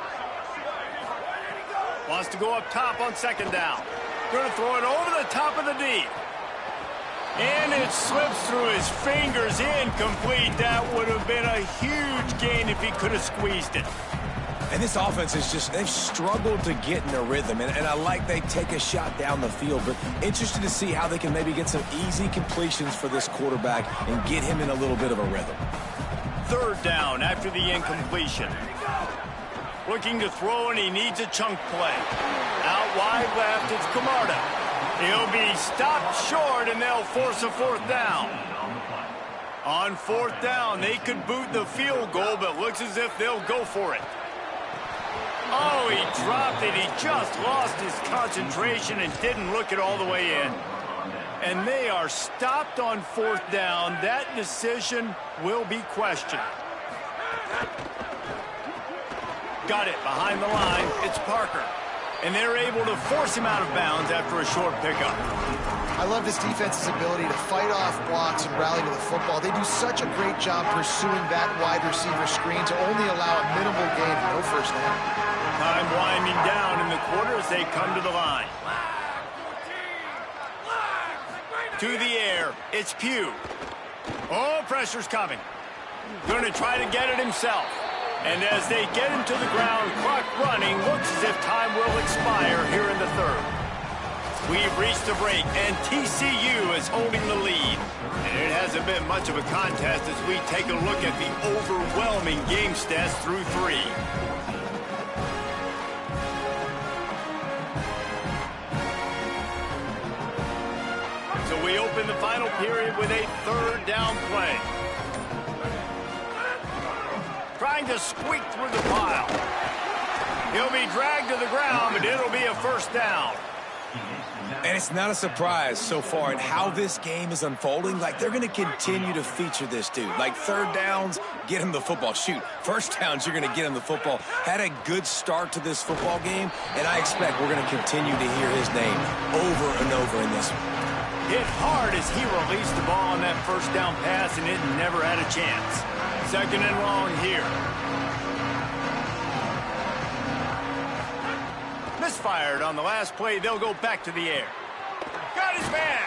Wants to go up top on second down. Going to throw it over the top of the D. And it slips through his fingers, incomplete. That would have been a huge gain if he could have squeezed it. And this offense is just, they've struggled to get in a rhythm. And I like they take a shot down the field, but interested to see how they can maybe get some easy completions for this quarterback and get him in a little bit of a rhythm. Third down after the incompletion. Looking to throw, and he needs a chunk play. Out wide left, it's Camarda. He'll be stopped short, and they'll force a fourth down. On fourth down, they could boot the field goal, but looks as if they'll go for it. Oh, he dropped it. He just lost his concentration and didn't look it all the way in. And they are stopped on fourth down. That decision will be questioned. Got it behind the line. It's Parker. And they're able to force him out of bounds after a short pickup. I love this defense's ability to fight off blocks and rally to the football. They do such a great job pursuing that wide receiver screen to only allow a minimal gain, no first down. Time winding down in the quarter as they come to the line. To the air, it's Pugh. Oh, pressure's coming. Going to try to get it himself. And as they get him to the ground, clock running, looks as if time will expire here in the third. We've reached the break, and TCU is holding the lead. And it hasn't been much of a contest as we take a look at the overwhelming game stats through 3. So we open the final period with a third down play. Trying to squeak through the pile. He'll be dragged to the ground, but it'll be a first down. And it's not a surprise so far in how this game is unfolding. Like, they're going to continue to feature this dude. Like, third downs, get him the football. Shoot, first downs, you're going to get him the football. Had a good start to this football game, and I expect we're going to continue to hear his name over and over in this one. Hit hard as he released the ball on that first down pass, and it never had a chance. Second and long here. Misfired on the last play. They'll go back to the air. Got his man.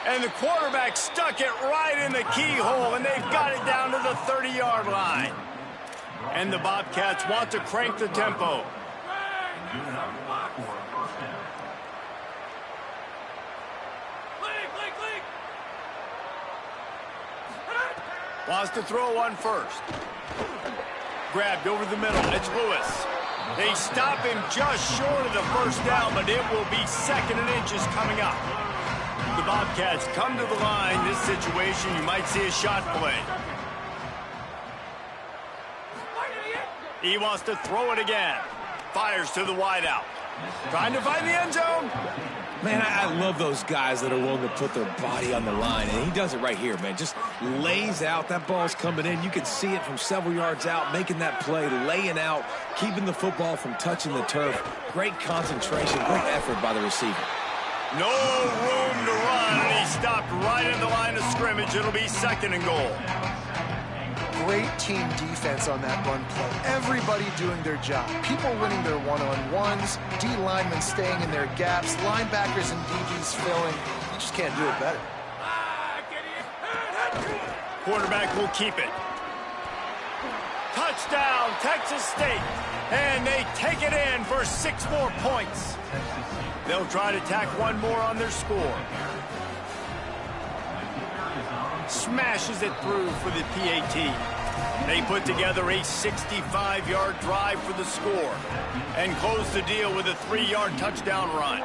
And the quarterback stuck it right in the keyhole, and they've got it down to the 30-yard line. And the Bobcats want to crank the tempo. Wants to throw one first. Grabbed over the middle. It's Lewis. They stop him just short of the first down, but it will be 2nd and inches coming up. The Bobcats come to the line. This situation, you might see a shot play. He wants to throw it again. Fires to the wideout. Trying to find the end zone. Man, I love those guys that are willing to put their body on the line, and he does it right here, man. Just lays out. That ball's coming in. You can see it from several yards out, making that play, laying out, keeping the football from touching the turf. Great concentration, great effort by the receiver. No room to run, and he stopped right in the line of scrimmage. It'll be 2nd and goal. Great team defense on that run play. Everybody doing their job. People winning their one-on-ones, D linemen staying in their gaps, linebackers and DBs filling. You just can't do it better. Quarterback will keep it. Touchdown, Texas State. And they take it in for 6 more points. They'll try to tack one more on their score. Smashes it through for the PAT. They put together a 65-yard drive for the score and close the deal with a 3-yard touchdown run.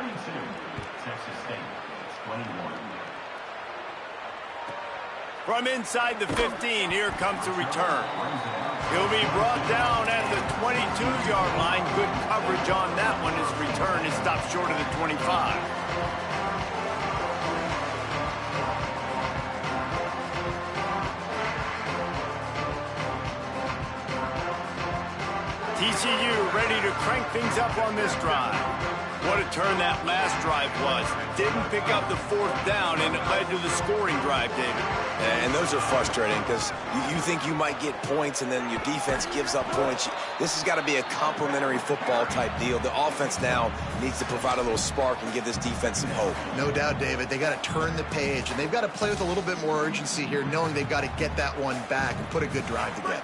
From inside the 15, here comes the return. He'll be brought down at the 22-yard line. Good coverage on that one. His return is stopped short of the 25. TCU ready to crank things up on this drive. What a turn that last drive was. Didn't pick up the 4th down, and it led to the scoring drive, David. And those are frustrating because you think you might get points, and then your defense gives up points. This has got to be a complementary football type deal. The offense now needs to provide a little spark and give this defense some hope. No doubt, David. They got to turn the page, and they've got to play with a little bit more urgency here, knowing they've got to get that one back and put a good drive together.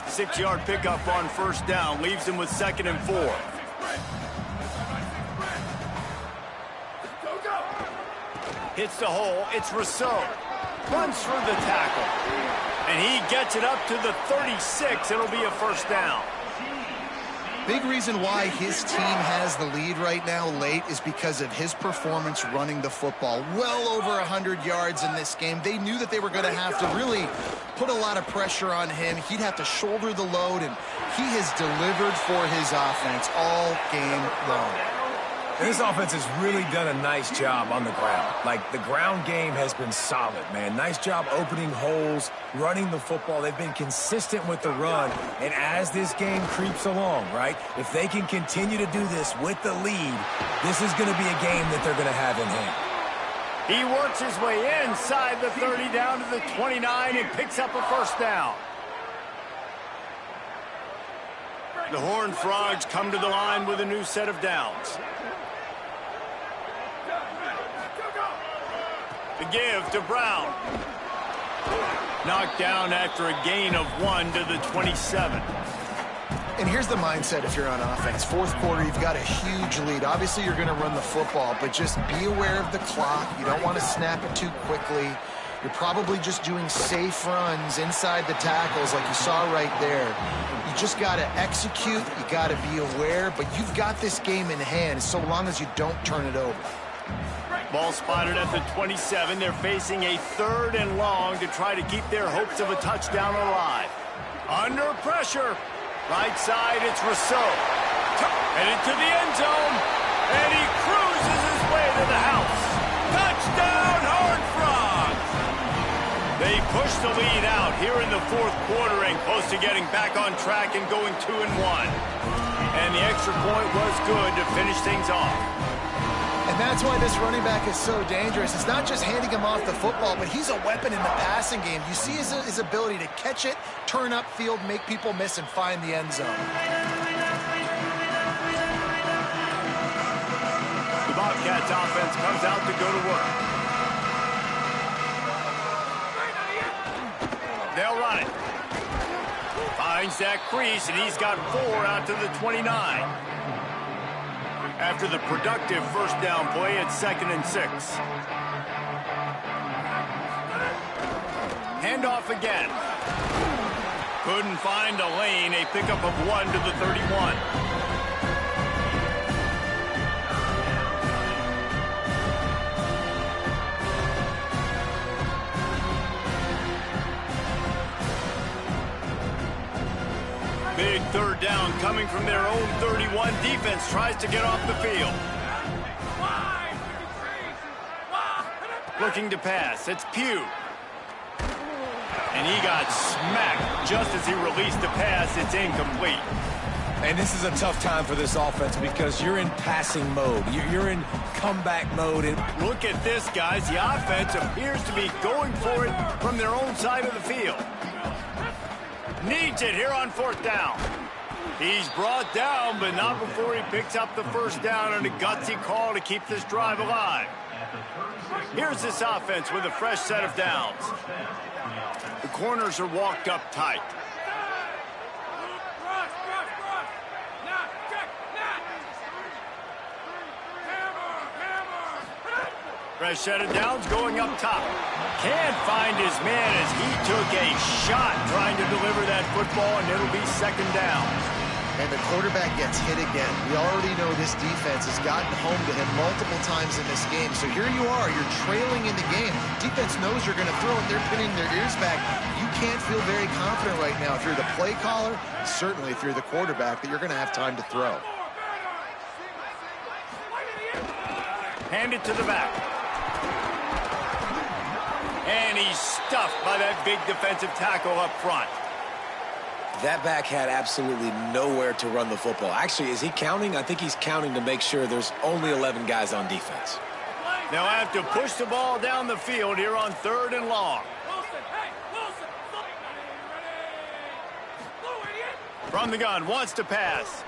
6-yard pickup on 1st down leaves him with 2nd and 4. Hits the hole. It's Rousseau. Runs through the tackle. And he gets it up to the 36. It'll be a 1st down. Big reason why his team has the lead right now late is because of his performance running the football. Well over 100 yards in this game. They knew that they were going to have to really put a lot of pressure on him. He'd have to shoulder the load, and he has delivered for his offense all game long. And this offense has really done a nice job on the ground. Like, the ground game has been solid, man. Nice job opening holes, running the football. They've been consistent with the run. And as this game creeps along, right, if they can continue to do this with the lead, this is going to be a game that they're going to have in hand. He works his way inside the 30 down to the 29 and picks up a 1st down. The Horned Frogs come to the line with a new set of downs. The give to Brown. Knocked down after a gain of 1 to the 27. And here's the mindset if you're on offense. 4th quarter, you've got a huge lead. Obviously, you're going to run the football, but just be aware of the clock. You don't want to snap it too quickly. You're probably just doing safe runs inside the tackles like you saw right there. You just got to execute. You got to be aware, but you've got this game in hand so long as you don't turn it over. Ball spotted at the 27. They're facing a 3rd and long to try to keep their hopes of a touchdown alive. Under pressure. Right side, it's Rousseau. Headed to the end zone. And he cruises his way to the house. Touchdown, Horned Frogs! They push the lead out here in the 4th quarter and close to getting back on track and going 2-1. And the extra point was good to finish things off. And that's why this running back is so dangerous. It's not just handing him off the football, but he's a weapon in the passing game. You see his ability to catch it, turn upfield, make people miss, and find the end zone. The Bobcats offense comes out to go to work. They'll run it. Finds that crease, and he's got 4 out to the 29. After the productive 1st down play, it's 2nd and 6. Handoff again. Couldn't find a lane. A pickup of 1 to the 31. Big third down coming from their own 31. Defense tries to get off the field. Looking to pass. It's Pugh. And he got smacked just as he released the pass. It's incomplete. And this is a tough time for this offense because you're in passing mode. You're in comeback mode. And look at this, guys. The offense appears to be going for it from their own side of the field. Needs it here on 4th down. He's brought down, but not before he picks up the first down and a gutsy call to keep this drive alive. Here's this offense with a fresh set of downs. The corners are walked up tight. Fresh set of downs going up top. Can't find his man as he took a shot trying to deliver that football, and it'll be 2nd down. And the quarterback gets hit again. We already know this defense has gotten home to him multiple times in this game. So here you are, you're trailing in the game. Defense knows you're going to throw it. They're pinning their ears back. You can't feel very confident right now through the play caller, certainly through the quarterback, that you're going to have time to throw. Hand it to the back. And he's stuffed by that big defensive tackle up front. that back had absolutely nowhere to run the football. Actually, is he counting? I think he's counting to make sure there's only 11 guys on defense. They'll have to push the ball down the field here on 3rd and long. From the gun, wants to pass.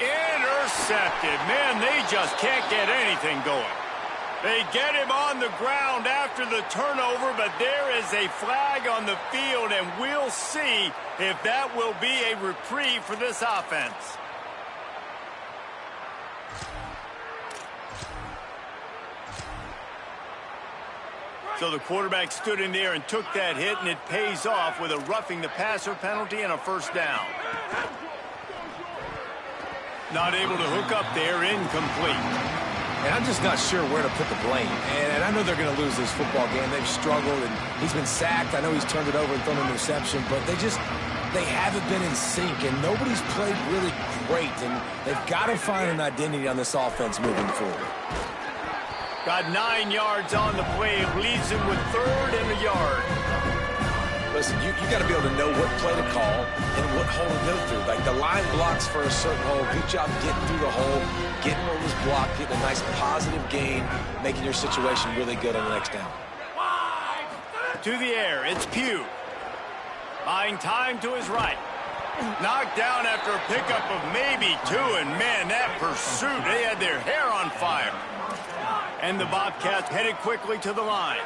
Intercepted. Man, they just can't get anything going. They get him on the ground after the turnover, but there is a flag on the field, and we'll see if that will be a reprieve for this offense. So the quarterback stood in there and took that hit, and it pays off with a roughing the passer penalty and a 1st down. Not able to hook up there, incomplete. And I'm just not sure where to put the blame. And I know they're going to lose this football game. They've struggled, and he's been sacked. I know he's turned it over and thrown an interception, but they haven't been in sync, and nobody's played really great. And they've got to find an identity on this offense moving forward. Got 9 yards on the play. It leaves him with 3rd and a yard. Listen, you got to be able to know what play to call and what hole to go through. Like, the line blocks for a certain hole. Good job getting through the hole, getting what was blocked, getting a nice positive gain, making your situation really good on the next down. To the air, it's Pugh. Buying time to his right. Knocked down after a pickup of maybe 2, and man, that pursuit, they had their hair on fire. And the Bobcats headed quickly to the line.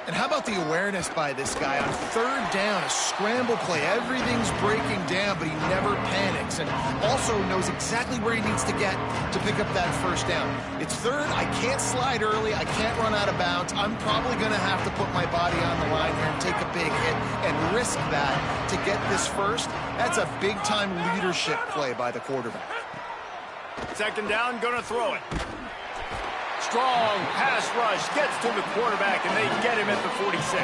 And how about the awareness by this guy on 3rd down, a scramble play. Everything's breaking down, but he never panics, and also knows exactly where he needs to get to pick up that 1st down. It's 3rd. I can't slide early. I can't run out of bounds. I'm probably going to have to put my body on the line here and take a big hit and risk that to get this 1st. That's a big-time leadership play by the quarterback. 2nd down, going to throw it. Strong pass rush gets to the quarterback, and they get him at the 46.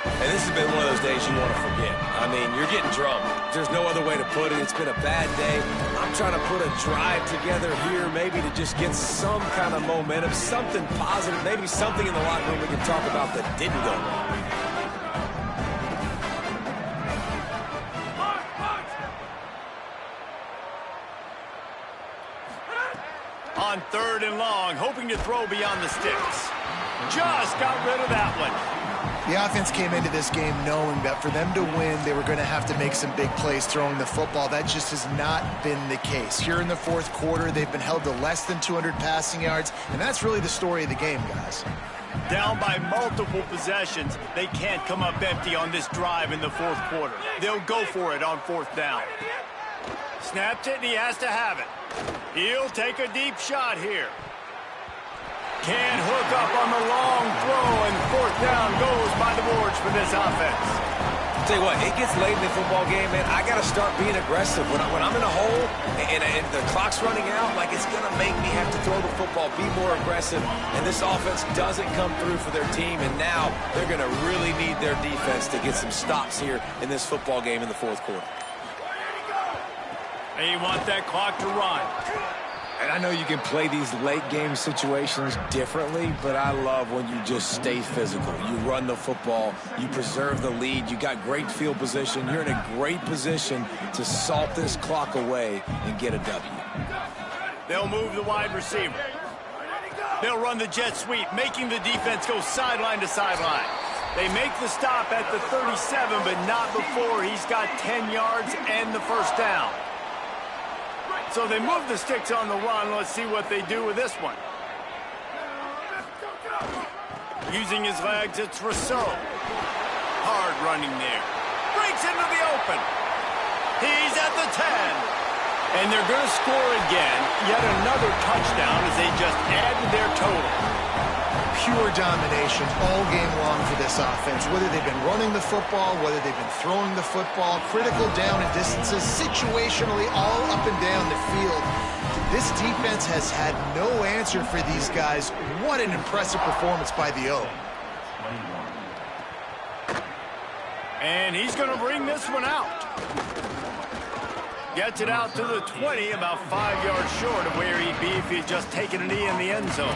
And this has been one of those days you want to forget. I mean, you're getting drummed. There's no other way to put it. It's been a bad day. I'm trying to put a drive together here, maybe to just get some kind of momentum, something positive, maybe something in the locker room we can talk about that didn't go wrong. On 3rd and long, hoping to throw beyond the sticks. Just got rid of that one. The offense came into this game knowing that for them to win, they were going to have to make some big plays throwing the football. That just has not been the case. Here in the 4th quarter, they've been held to less than 200 passing yards, and that's really the story of the game, guys. Down by multiple possessions, they can't come up empty on this drive in the 4th quarter. They'll go for it on 4th down. Snapped it, and he has to have it. He'll take a deep shot here. Can't hook up on the long throw, and fourth down goes by the boards for this offense. Tell you what, it gets late in the football game, man. I got to start being aggressive. When I'm in a hole and the clock's running out, like, it's going to make me have to throw the football, be more aggressive. And this offense doesn't come through for their team, and now they're going to really need their defense to get some stops here in this football game in the fourth quarter. They want that clock to run. And I know you can play these late game situations differently, but I love when you just stay physical. You run the football, you preserve the lead, you got great field position, you're in a great position to salt this clock away and get a W. They'll move the wide receiver. They'll run the jet sweep, making the defense go sideline to sideline. They make the stop at the 37, but not before he's got 10 yards and the first down. So they move the sticks on the run. Let's see what they do with this one. Using his legs, it's Rousseau. Hard running there. Breaks into the open. He's at the 10. And they're going to score again. Yet another touchdown as they just added their total. Pure domination all game long for this offense. Whether they've been running the football, whether they've been throwing the football, critical down and distances, situationally all up and down the field. This defense has had no answer for these guys. What an impressive performance by the O. And he's going to bring this one out. Gets it out to the 20, about 5 yards short of where he'd be if he'd just taken a knee in the end zone.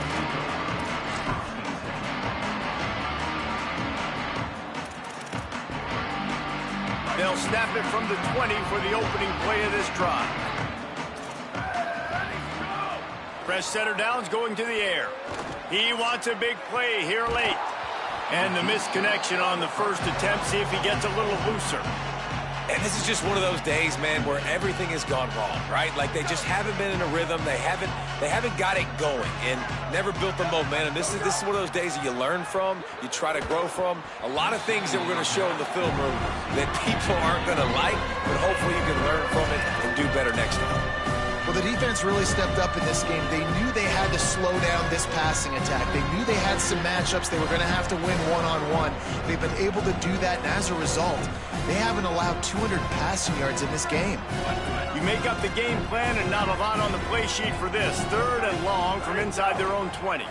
They'll snap it from the 20 for the opening play of this drive. Fresh setter down's going to the air. He wants a big play here late. And the misconnection on the first attempt. See if he gets a little looser. And this is just one of those days, man, where everything has gone wrong, right? Like, they just haven't been in a rhythm. They haven't got it going and never built the momentum. This is one of those days that you learn from, you try to grow from. A lot of things that we're going to show in the film room that people aren't going to like, but hopefully you can learn from it and do better next time. Well, the defense really stepped up in this game. They knew they had to slow down this passing attack. They knew they had some matchups they were going to have to win one-on-one. They've been able to do that, and as a result, they haven't allowed 200 passing yards in this game. You make up the game plan and not a lot on the play sheet for this. 3rd and long from inside their own 20.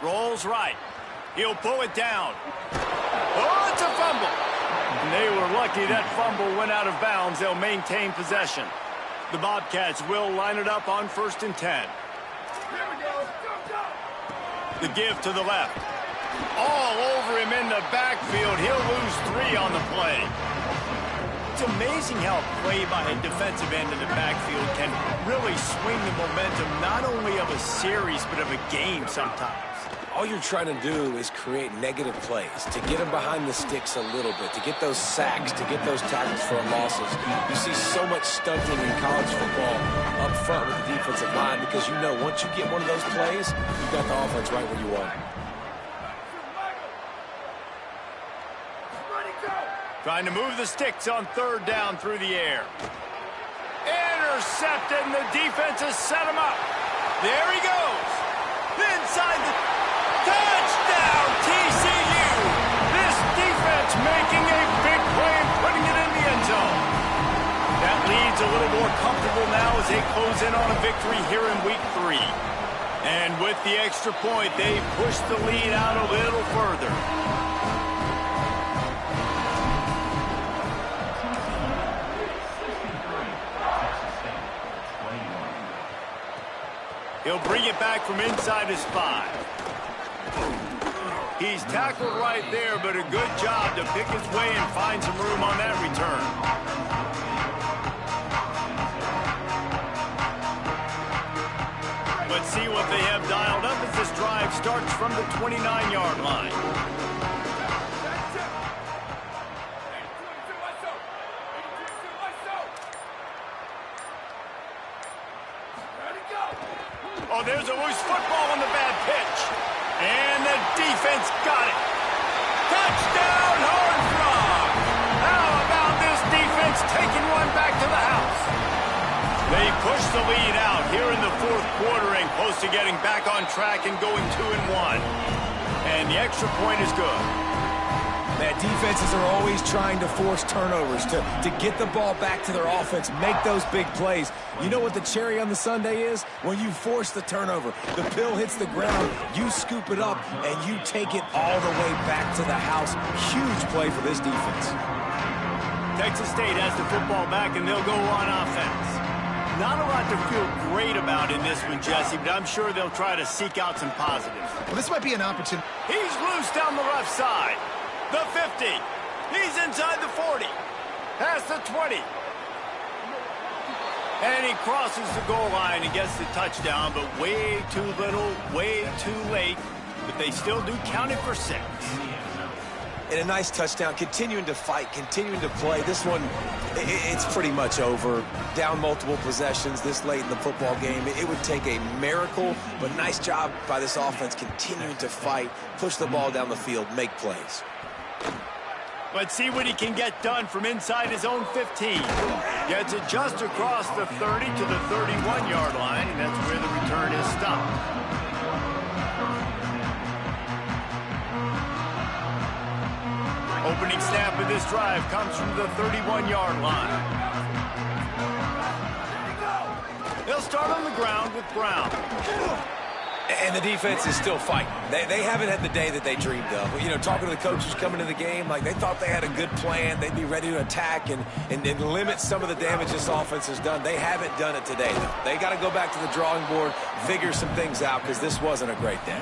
Rolls right. He'll pull it down. Oh, it's a fumble. And they were lucky that fumble went out of bounds. They'll maintain possession. The Bobcats will line it up on 1st and 10. The give to the left. All over him in the backfield. He'll lose 3 on the play. It's amazing how a play by a defensive end in the backfield can really swing the momentum not only of a series but of a game sometimes. All you're trying to do is create negative plays, to get them behind the sticks a little bit, to get those sacks, to get those tackles for losses. You see so much stunting in college football up front with the defensive line because you know once you get one of those plays, you've got the offense right where you want it. Trying to move the sticks on 3rd down through the air. Intercepted, and the defense has set him up. There he goes. Inside the... Touchdown, TCU! This defense making a big play and putting it in the end zone. That lead's a little more comfortable now as they close in on a victory here in Week 3. And with the extra point, they push the lead out a little further. He'll bring it back from inside his 5. He's tackled right there, but a good job to pick his way and find some room on that return. Let's see what they have dialed up as this drive starts from the 29-yard line. Oh, there's a loose football on the bad pitch. And the defense got it. Touchdown, Horned Frog. How about this defense taking one back to the house? They push the lead out here in the fourth quarter and close to getting back on track and going 2-1. And the extra point is good. Man, defenses are always trying to force turnovers, to get the ball back to their offense, make those big plays. You know what the cherry on the sundae is? When you force the turnover, the pill hits the ground, you scoop it up, and you take it all the way back to the house. Huge play for this defense. Texas State has the football back, and they'll go on offense. Not a lot to feel great about in this one, Jesse, but I'm sure they'll try to seek out some positives. Well, this might be an opportunity. He's loose down the left side. The 50. He's inside the 40. Past the 20. And he crosses the goal line and gets the touchdown, but way too little, way too late. But they still do count it for 6. And a nice touchdown, continuing to fight, continuing to play. This one, it's pretty much over. Down multiple possessions this late in the football game. It would take a miracle, but nice job by this offense continuing to fight, push the ball down the field, make plays. Let's see what he can get done from inside his own 15. Gets it just across the 30 to the 31-yard line, and that's where the return is stopped. Opening snap of this drive comes from the 31-yard line. They'll start on the ground with Brown. And the defense is still fighting. They haven't had the day that they dreamed of. You know, talking to the coaches coming to the game, like they thought they had a good plan. They'd be ready to attack and limit some of the damage this offense has done. They haven't done it today, though. They got to go back to the drawing board, figure some things out, because this wasn't a great day.